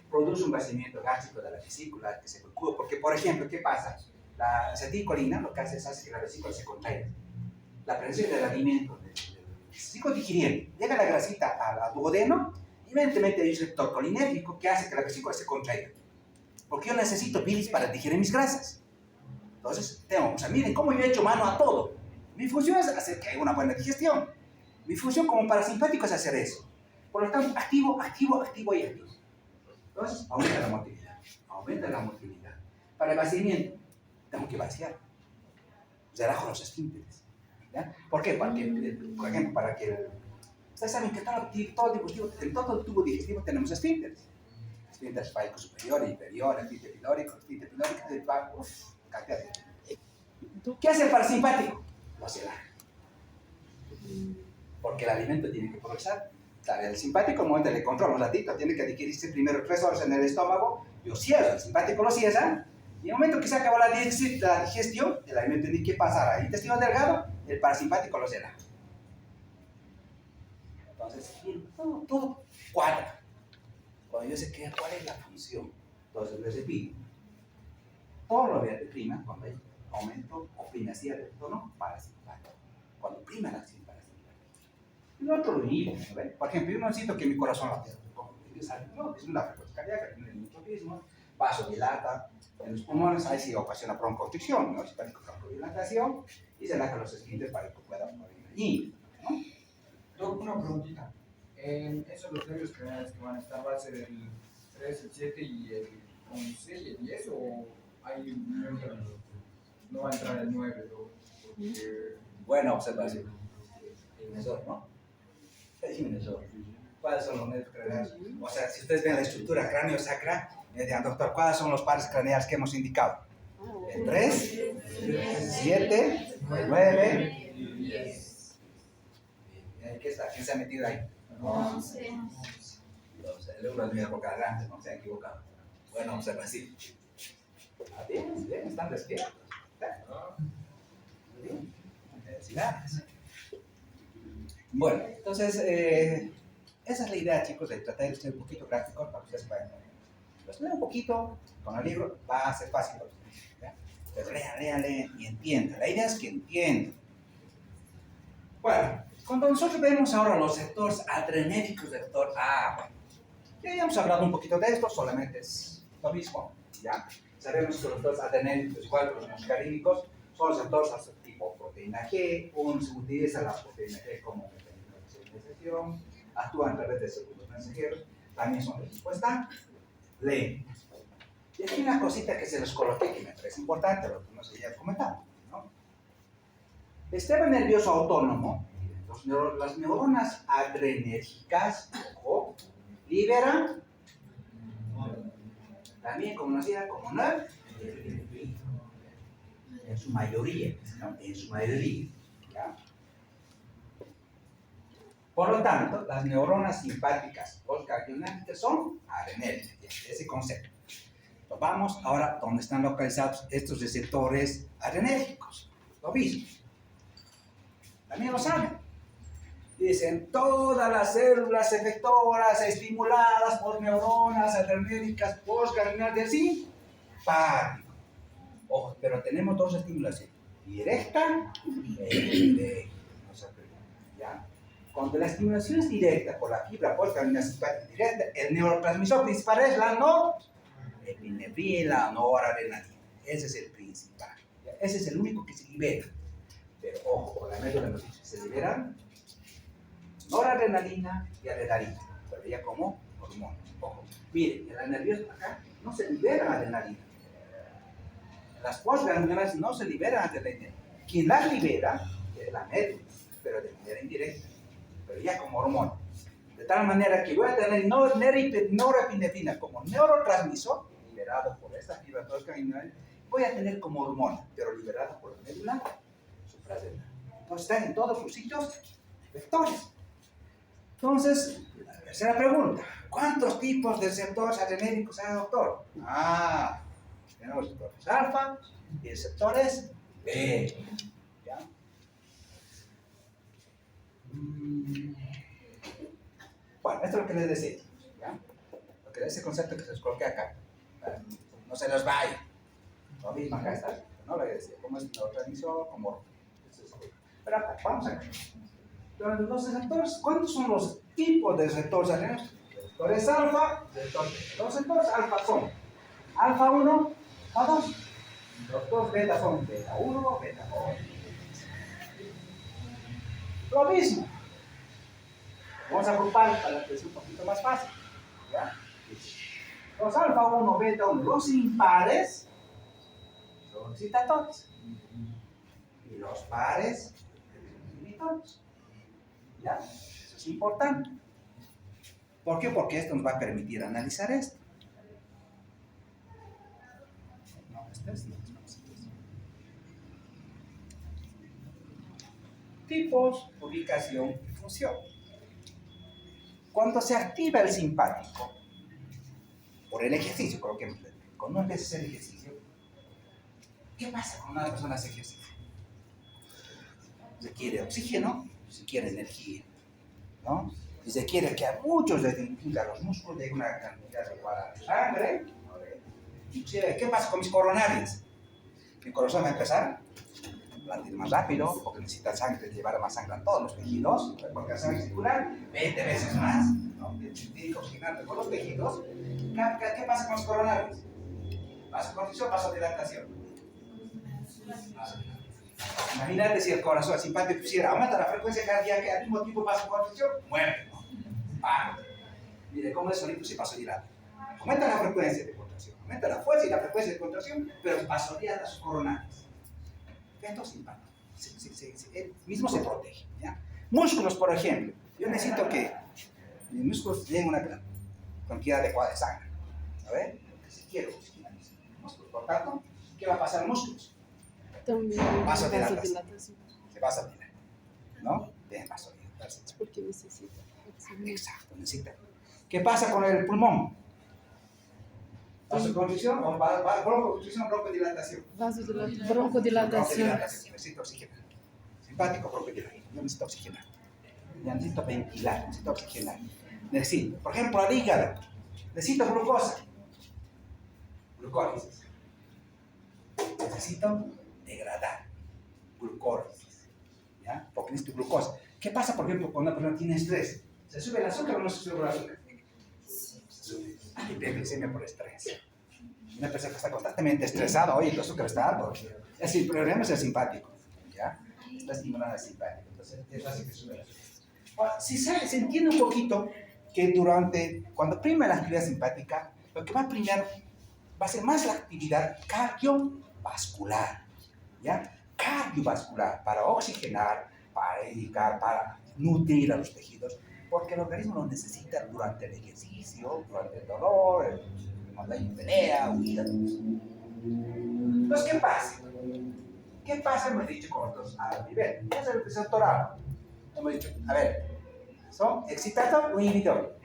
produce un vaciamiento gástrico de la vesícula que se preocupa, porque por ejemplo, ¿qué pasa? La acetilcolina lo que hace que la vesícula se contraiga. La presencia del alimento, sigo digiriendo, llega la grasita al duodeno, y evidentemente hay un receptor colinérgico que hace que la vesícula se contraiga. Porque yo necesito bilis para digerir mis grasas. Entonces, miren cómo yo he hecho mano a todo. Mi función es hacer que haya una buena digestión. Mi función como parasimpático es hacer eso. Por lo tanto, activo y activo. Entonces, aumenta la motilidad. Para el vaciamiento, tengo que vaciar. Relajo los esfínteres. ¿Ya? ¿Por qué? Porque, por ejemplo, ustedes saben que en todo el tubo digestivo tenemos esfínteres. Esfínter esfálico superior, inferior, esfínter pilórico, cantidad de... ¿Qué hace el parasimpático? Lo cierra. Porque el alimento tiene que progresar. Claro, el simpático, en el momento le controla un ratito, tiene que digerirse primero 3 horas en el estómago, yo cierro, el simpático lo cierra, y en el momento que se acaba la digestión, el alimento tiene que pasar al intestino delgado, el parasimpático lo cierra. Entonces, todo cuadra. Cuando yo sé cuál es la función, entonces les repito. todo lo verde prima cuando hay aumento o primacía del tono parasimpático. Cuando prima la acción parasimpática. Y lo otro lo inhibe, ¿no? Por ejemplo, yo no necesito que mi corazón lata. No, es una frecuencia cardíaca, tiene el microtismo, vasodilata. En los pulmones ahí sí ocasiona broncoconstricción, ¿no? Simpático dilatación y se relaja los esfínteres para que pueda morir allí, ¿no? Doc, una preguntita. Esos los nervios craneales que van a estar, ¿va a ser el 3, el 7 y el 11 y el 10 o hay no va a entrar el 9? Buena observación. Inmersor, ¿no? Es inmersor. ¿Cuáles son los nervios craneales? O sea, si ustedes ven la estructura cráneo-sacra, me dirán, doctor, ¿cuáles son los pares craneales que hemos indicado? El 3, 7, 9 y 10. ¿Qué está? ¿Quién se ha metido ahí? 11. El euro es mi época adelante, no se han equivocado. Bueno, observación. Bien, bien, están despiertos. Bien, felicidades. Bueno, entonces, esa es la idea, chicos, de tratar de ser un poquito gráficos para que ustedes puedan entender. Los leo un poquito con el libro, va a ser fácil. ¿Ya? Entonces, lean y entiendan. La idea es que entiendan. Bueno, cuando nosotros vemos ahora los sectores adrenérgicos del sector A, bueno, ya hemos hablado un poquito de esto, solamente es lo mismo, ¿ya? Sabemos que los sectores adrenérgicos, igual que los muscarínicos, son sectores tipo proteína G, uno se utiliza la proteína G como mecanismo de señalización, actúan a través de segundos mensajeros, también son de respuesta lenta. Y aquí una cosita que se los coloqué que me parece importante, lo que nos había comentado, ¿no? El sistema nervioso autónomo, las neuronas adrenérgicas, ojo, liberan también conocida como norepinefrina, en su mayoría, ¿no? En su mayoría, ¿ya? Por lo tanto, las neuronas simpáticas postganglionáticas son adrenérgicas, ese concepto. Entonces, vamos ahora donde están localizados estos receptores adrenérgicos. Lo mismo. También lo saben. Dicen, todas las células efectoras estimuladas por neuronas adrenérgicas postganglionares del simpático. Ojo, pero tenemos dos estimulaciones, directa e indirecta. ¿Ya? Cuando la estimulación es directa por la fibra postganglionar simpática directa, el neurotransmisor principal es la norepinefrina, noradrenalina. Ese es el principal. ¿Ya? Ese es el único que se libera. Pero ojo, con la médula nos dice, se liberan noradrenalina y adrenalina, pero ya como hormonas. Ojo, miren, en la nerviosa acá no se libera adrenalina. Las postganglionares no se liberan adrenalina. Quien las libera es la médula, pero de manera indirecta, pero ya como hormona. De tal manera que voy a tener norepinefrina como neurotransmisor liberado por esta fibra postganglionar, voy a tener como hormona, pero liberada por la médula suprarrenal. Entonces están en todos los sitios vectores. Entonces, la tercera pregunta, ¿cuántos tipos de receptores adrenérgicos hay, doctor? Tenemos receptores alfa y receptores beta. ¿Ya? Bueno, esto es lo que les decía, ¿ya? Lo que ese concepto que se les coloqué acá, ¿vale? No se los vaya. Lo mismo acá está, ¿no? Lo que decía, cómo es el neurotransmisor, cómo... Pero acá, vamos acá. Entonces, los receptores, ¿cuántos son los tipos de receptores adrenérgicos? Receptores alfa, receptores beta. Los receptores alfa son alfa 1, alfa 2. Los dos beta son beta 1, beta 2. Lo mismo. Vamos a agrupar para que sea un poquito más fácil. ¿Ya? Los alfa 1, beta 1, los impares son excitatorios. Y los pares inhibidores. ¿Ya? Eso es importante. ¿Por qué? Porque esto nos va a permitir analizar esto. No, tipos, ubicación y función. Cuando se activa el simpático por el ejercicio, coloquémosle, cuando uno empieza a hacer ejercicio, ¿qué pasa cuando una persona hace ejercicio? Se quiere oxígeno, se quiere energía, ¿no? Y se quiere que a muchos les infla los músculos de una cantidad igual a sangre, Inclusive, ¿qué pasa con mis coronarias? Mi corazón va a empezar a latir más rápido, porque necesita sangre, llevar más sangre a todos los tejidos, porque la sangre circular 20 veces más, ¿no? Tiene que oxigenar todos los tejidos. ¿Qué pasa con los coronarios? Vasoconstricción, vasodilatación. Imagínate si el corazón simpático pusiera, aumenta la frecuencia cardíaca y al mismo tiempo vasoconstricción, muere, ¿no? Mire cómo es solito se vasodilata. Aumenta la frecuencia de contracción, aumenta la fuerza y la frecuencia de contracción, pero vasodilata sus coronarios. Esto es simpático. Él mismo se protege, ¿ya? Músculos, por ejemplo. Yo necesito que mis músculos lleguen a una cantidad adecuada de sangre. ¿A ver? Si quiero músculos. Por tanto, ¿qué va a pasar en músculos? Vasodilatación. Se vasodilar. ¿No? Bien, vasodilatarse. Porque necesita. Exacto, necesita. ¿Qué pasa con el pulmón? ¿Vasoconstricción o broncoconstricción, broncodilatación? Broncodilatación. Necesito oxigenar. Simpático, broncodilatar. Yo necesito oxigenar. Ya necesito ventilar, necesito oxigenar. Necesito, por ejemplo, al hígado. Necesito glucosa. Glucólisis. Necesito degradar glucólisis. ¿Ya? Porque necesito glucosa. ¿Qué pasa, por ejemplo, cuando una persona tiene estrés? ¿Se sube el azúcar o no se sube el azúcar? Se sube. Hay hiperglicemia por estrés. Una persona que está constantemente estresada, oye, el azúcar está alto. El problema es el simpático. ¿Ya? Está estimulando el simpático. Entonces, es fácil que sube el azúcar. Ahora, si se entiende un poquito que cuando prima la actividad simpática, lo que va a primar va a ser más la actividad cardiovascular. ¿Ya? Cardiovascular, para oxigenar, para indicar, para nutrir a los tejidos, porque el organismo lo necesita durante el ejercicio, durante el dolor, cuando hay pelea, huida. Entonces, ¿qué pasa? ¿Qué pasa? Hemos dicho con otros a nivel. ¿Qué es el receptor? Hemos dicho, a ver, ¿son excitador o inhibidor?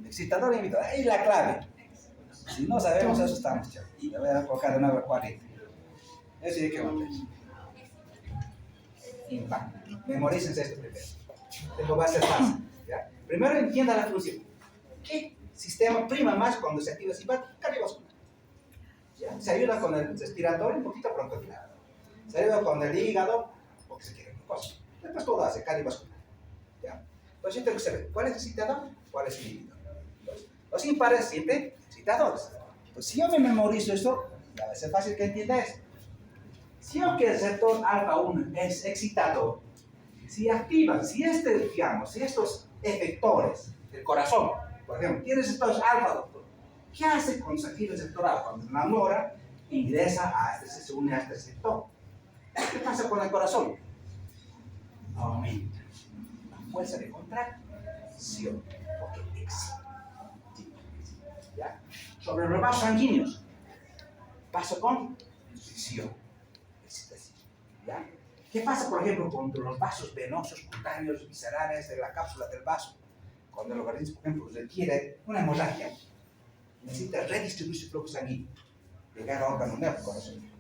Excitador o inhibidor. Ahí es la clave. Si no sabemos eso, estamos chavos. Y le voy a colocar de nuevo 40. Eso sí que vamos a ver. Impacto. Memorícense esto primero. Esto va a ser fácil. ¿Ya? Primero entienda la función. ¿Qué sistema prima más cuando se activa el simpático? Cardiovascular. ¿Ya? Se ayuda con el respiratorio, un poquito broncodilatado. Se ayuda con el hígado, porque se quiere glucosa. Después todo hace cardiovascular. ¿Ya? Entonces yo tengo que saber cuál es excitador, cuál es inhibidor. Los impares siempre excitadores. Pues si yo me memorizo esto, ya va a ser fácil que entienda esto. Si el receptor alfa 1 es excitador, si activan, si estos efectores del corazón, por ejemplo, tiene receptores alfa, doctor, ¿qué hace cuando se activa el receptor alfa? Cuando una nora ingresa se une a este receptor. ¿Qué pasa con el corazón? Aumenta la fuerza de contracción, porque excita. ¿Ya? Sobre los vasos sanguíneos, vasoconstricción. ¿Ya? ¿Qué pasa, por ejemplo, con los vasos venosos, cutáneos, viscerales de la cápsula del vaso? Cuando el organismo, por ejemplo, requiere una hemorragia, necesita redistribuir su flujo sanguíneo, llegar a órgano nuevo, corazón,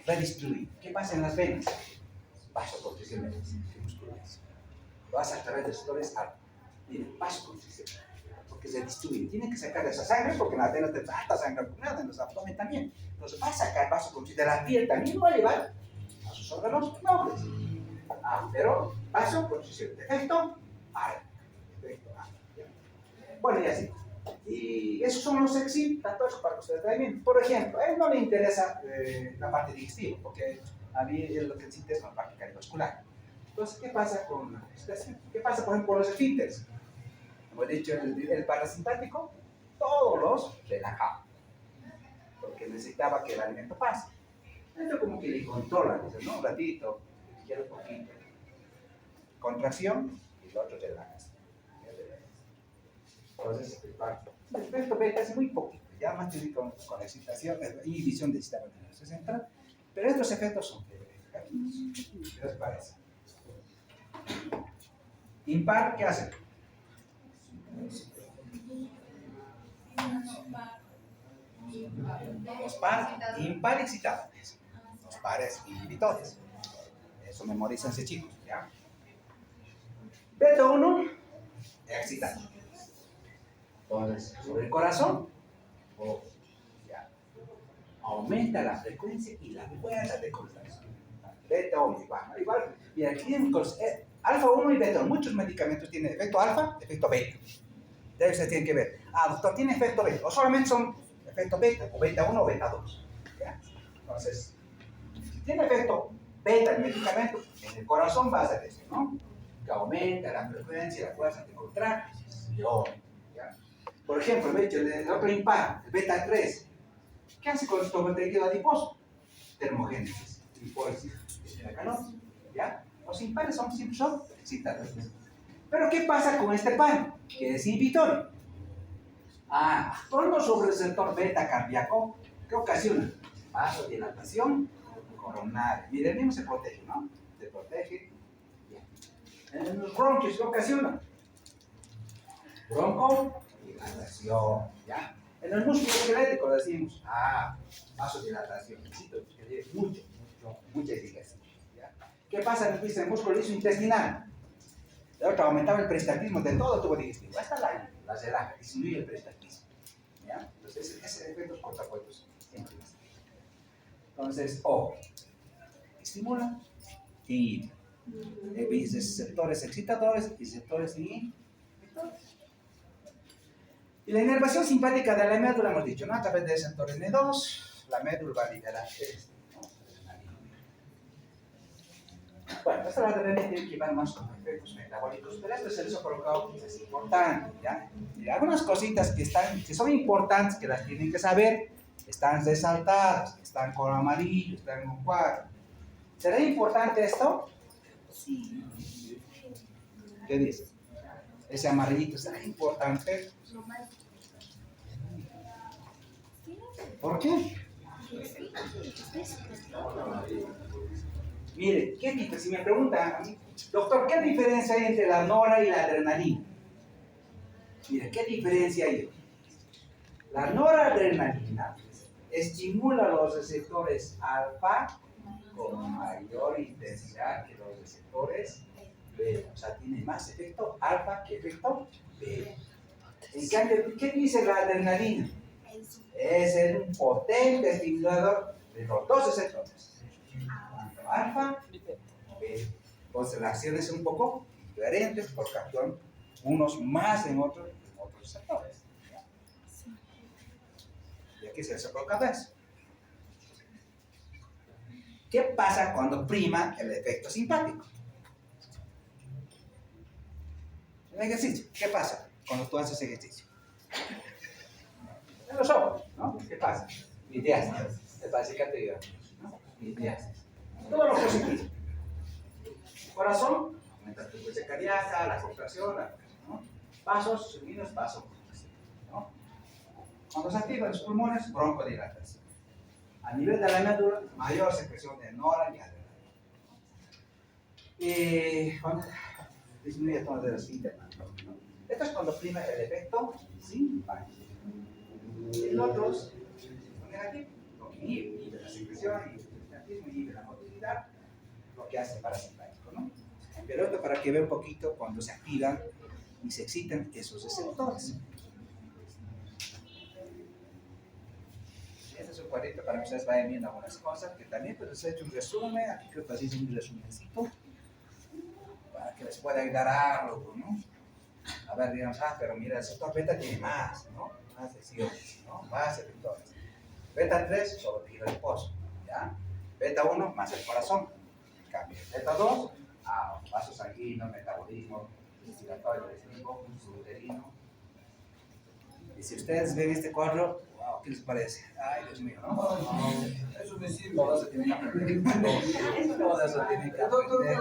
redistribuir. ¿Qué pasa en las venas? Vasoconstricción musculares. Lo hace a través de receptores alfa. Miren, vasoconstricción, porque se distribuye. Tiene que sacar esa sangre, porque en la vena tenemos alta sangre acumulada, en los abdomen también. Entonces va a sacar vasoconstricción de la piel, también lo va a llevar a sus órganos nobles. Pero vasoconstricción, defecto alfa. Bueno, y así. Y esos son los excitatorios para que ustedes vean bien. Por ejemplo, a él no le interesa la parte digestiva, porque a mí lo que necesita es la parte cardiovascular. Entonces, ¿qué pasa con la excitación? ¿Qué pasa, por ejemplo, con los esfínteres? Como he dicho, el parasimpático, todos los relajaba, porque necesitaba que el alimento pase. Esto como que le controla, dice, ¿no? Un ratito, quiero un poquito. Contracción y el otro relaja. Entonces, el efecto beta es muy poquito, ya más tiene con excitación, inhibición del sistema nervioso central, pero estos efectos son significativos. ¿Qué les parece? Impar, ¿qué hace? Los par, impar excitadores, los pares inhibidores. Eso memorícense, chicos, ¿ya? Beta 1, excitador. Entonces, sobre el corazón, O, ya. Aumenta la frecuencia y la fuerza de contracción. Beta 1 igual. Mira, aquí en alfa 1 y beta 1. Muchos medicamentos tienen efecto alfa, efecto beta. De eso se tiene que ver. Doctor, ¿tiene efecto beta? O solamente son efecto beta, o beta 1 o beta 2. ¿Ya? Entonces, si tiene efecto beta el medicamento, en el corazón va a hacer eso, ¿no? Que aumenta la frecuencia y la fuerza de contracción. ¿Ya? Por ejemplo, el otro impar, el beta 3. ¿Qué hace con el tejido adiposo? Termogénesis. Lipólisis. ¿Ya? Los impares son excitadores. Pero ¿qué pasa con este par? Que es inhibitorio. Actuando sobre el receptor beta cardíaco, ¿qué ocasiona? Vasodilatación coronaria. Mira, el mismo se protege, ¿no? Se protege. Bien. En los bronquios, ¿qué ocasiona? Broncodilatación. ¿Ya? En el músculo esquelético decimos, vasodilatación. Necesito que lleve mucha eficacia. ¿Ya? ¿Qué pasa en el músculo liso intestinal? De otro, aumentaba el peristaltismo de todo el tubo digestivo. Hasta la relaja, disminuye el peristaltismo. ¿Ya? Entonces, ese efecto es cortacuerpos siempre. Entonces, estimula y receptores excitadores y receptores inhibitores. Y la inervación simpática de la médula, hemos dicho, ¿no? A través de receptores N2, la médula va a liberar esto. Bueno, esta adrenalina tiene que llevar más con efectos metabólicos, pero esto se les ha colocado que es importante, ¿ya? Y algunas cositas que son importantes, que las tienen que saber, están resaltadas, están con amarillo, están con cuadro. ¿Será importante esto? Sí. ¿Qué dice? Ese amarillito, ¿será importante? ¿Por qué? Mire, si me preguntan a mí, doctor, ¿qué diferencia hay entre la nora y la adrenalina? Mire, ¿qué diferencia hay? La noradrenalina estimula los receptores alfa con mayor intensidad que los receptores beta. O sea, tiene más efecto alfa que efecto beta. En cambio, ¿qué dice la adrenalina? Es un potente estimulador de los dos receptores. Alfa, beta. Entonces la acción es un poco diferente porque actúan unos más en otros receptores. Y aquí se coloca eso. ¿Qué pasa cuando prima el efecto simpático? El ejercicio, ¿qué pasa cuando tú haces ejercicio? En los ojos, ¿no? ¿Qué pasa? Ideasis, te parece que te digo, ¿no? Ideasis. Todo lo positivo. Corazón, aumenta la frecuencia cardíaca, la contracción, ¿no? Vasos sanguíneos, ¿no? Cuando se activan los pulmones, broncodilatación. A nivel de la médula, mayor secreción de nora y adrenalina. Y cuando disminuye el tono de los internos, ¿no? Esto es cuando prima el efecto simpático. Y los otros son negativos, lo que inhibe la secreción, inhibe la motilidad, lo que hace parasimpático, ¿no? Pero esto para que vea un poquito cuando se activan y se excitan esos receptores. Este es un cuadrito para que ustedes vayan viendo algunas cosas, que también pues les he hecho un resumen, aquí creo que les hice un resumencito, para que les pueda ayudar a algo, ¿no? A ver, digamos, pero mira, el receptor beta tiene más, ¿no? Más lesiones, ¿no? Más receptores. Beta 3, solo tejido adiposo, ¿ya? Beta 1, más el corazón. Cambio. Beta 2, vasos sanguíneos, metabolismo, respiratorio, digestivo, uterino. Y si ustedes ven este cuadro, wow, ¿qué les parece? Ay, Dios mío, ¿no? Eso me sirve. Todo se tiene que aprender. Todo eso tiene que aprender.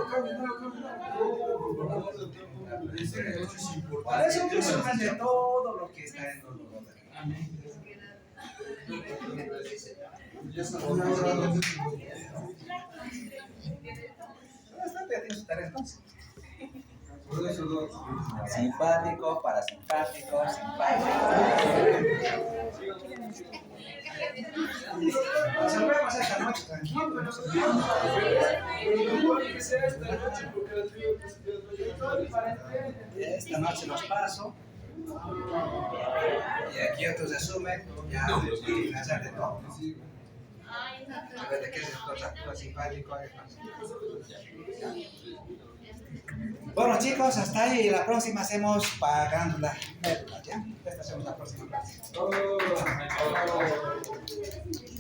Por eso un resumen de todo lo que está en los libros. Bastante atento a su tarea entonces. Simpático, parasimpático, simpático. Se puede pasar esta noche tranquilo. Esta noche los paso. Y aquí otros asumen ya de hacer de todo, ¿no? A ver, ¿de qué es actúa simpático? Bueno, chicos, hasta ahí. La próxima hacemos pagando la médula, ¿ya? Esta hacemos la próxima clase.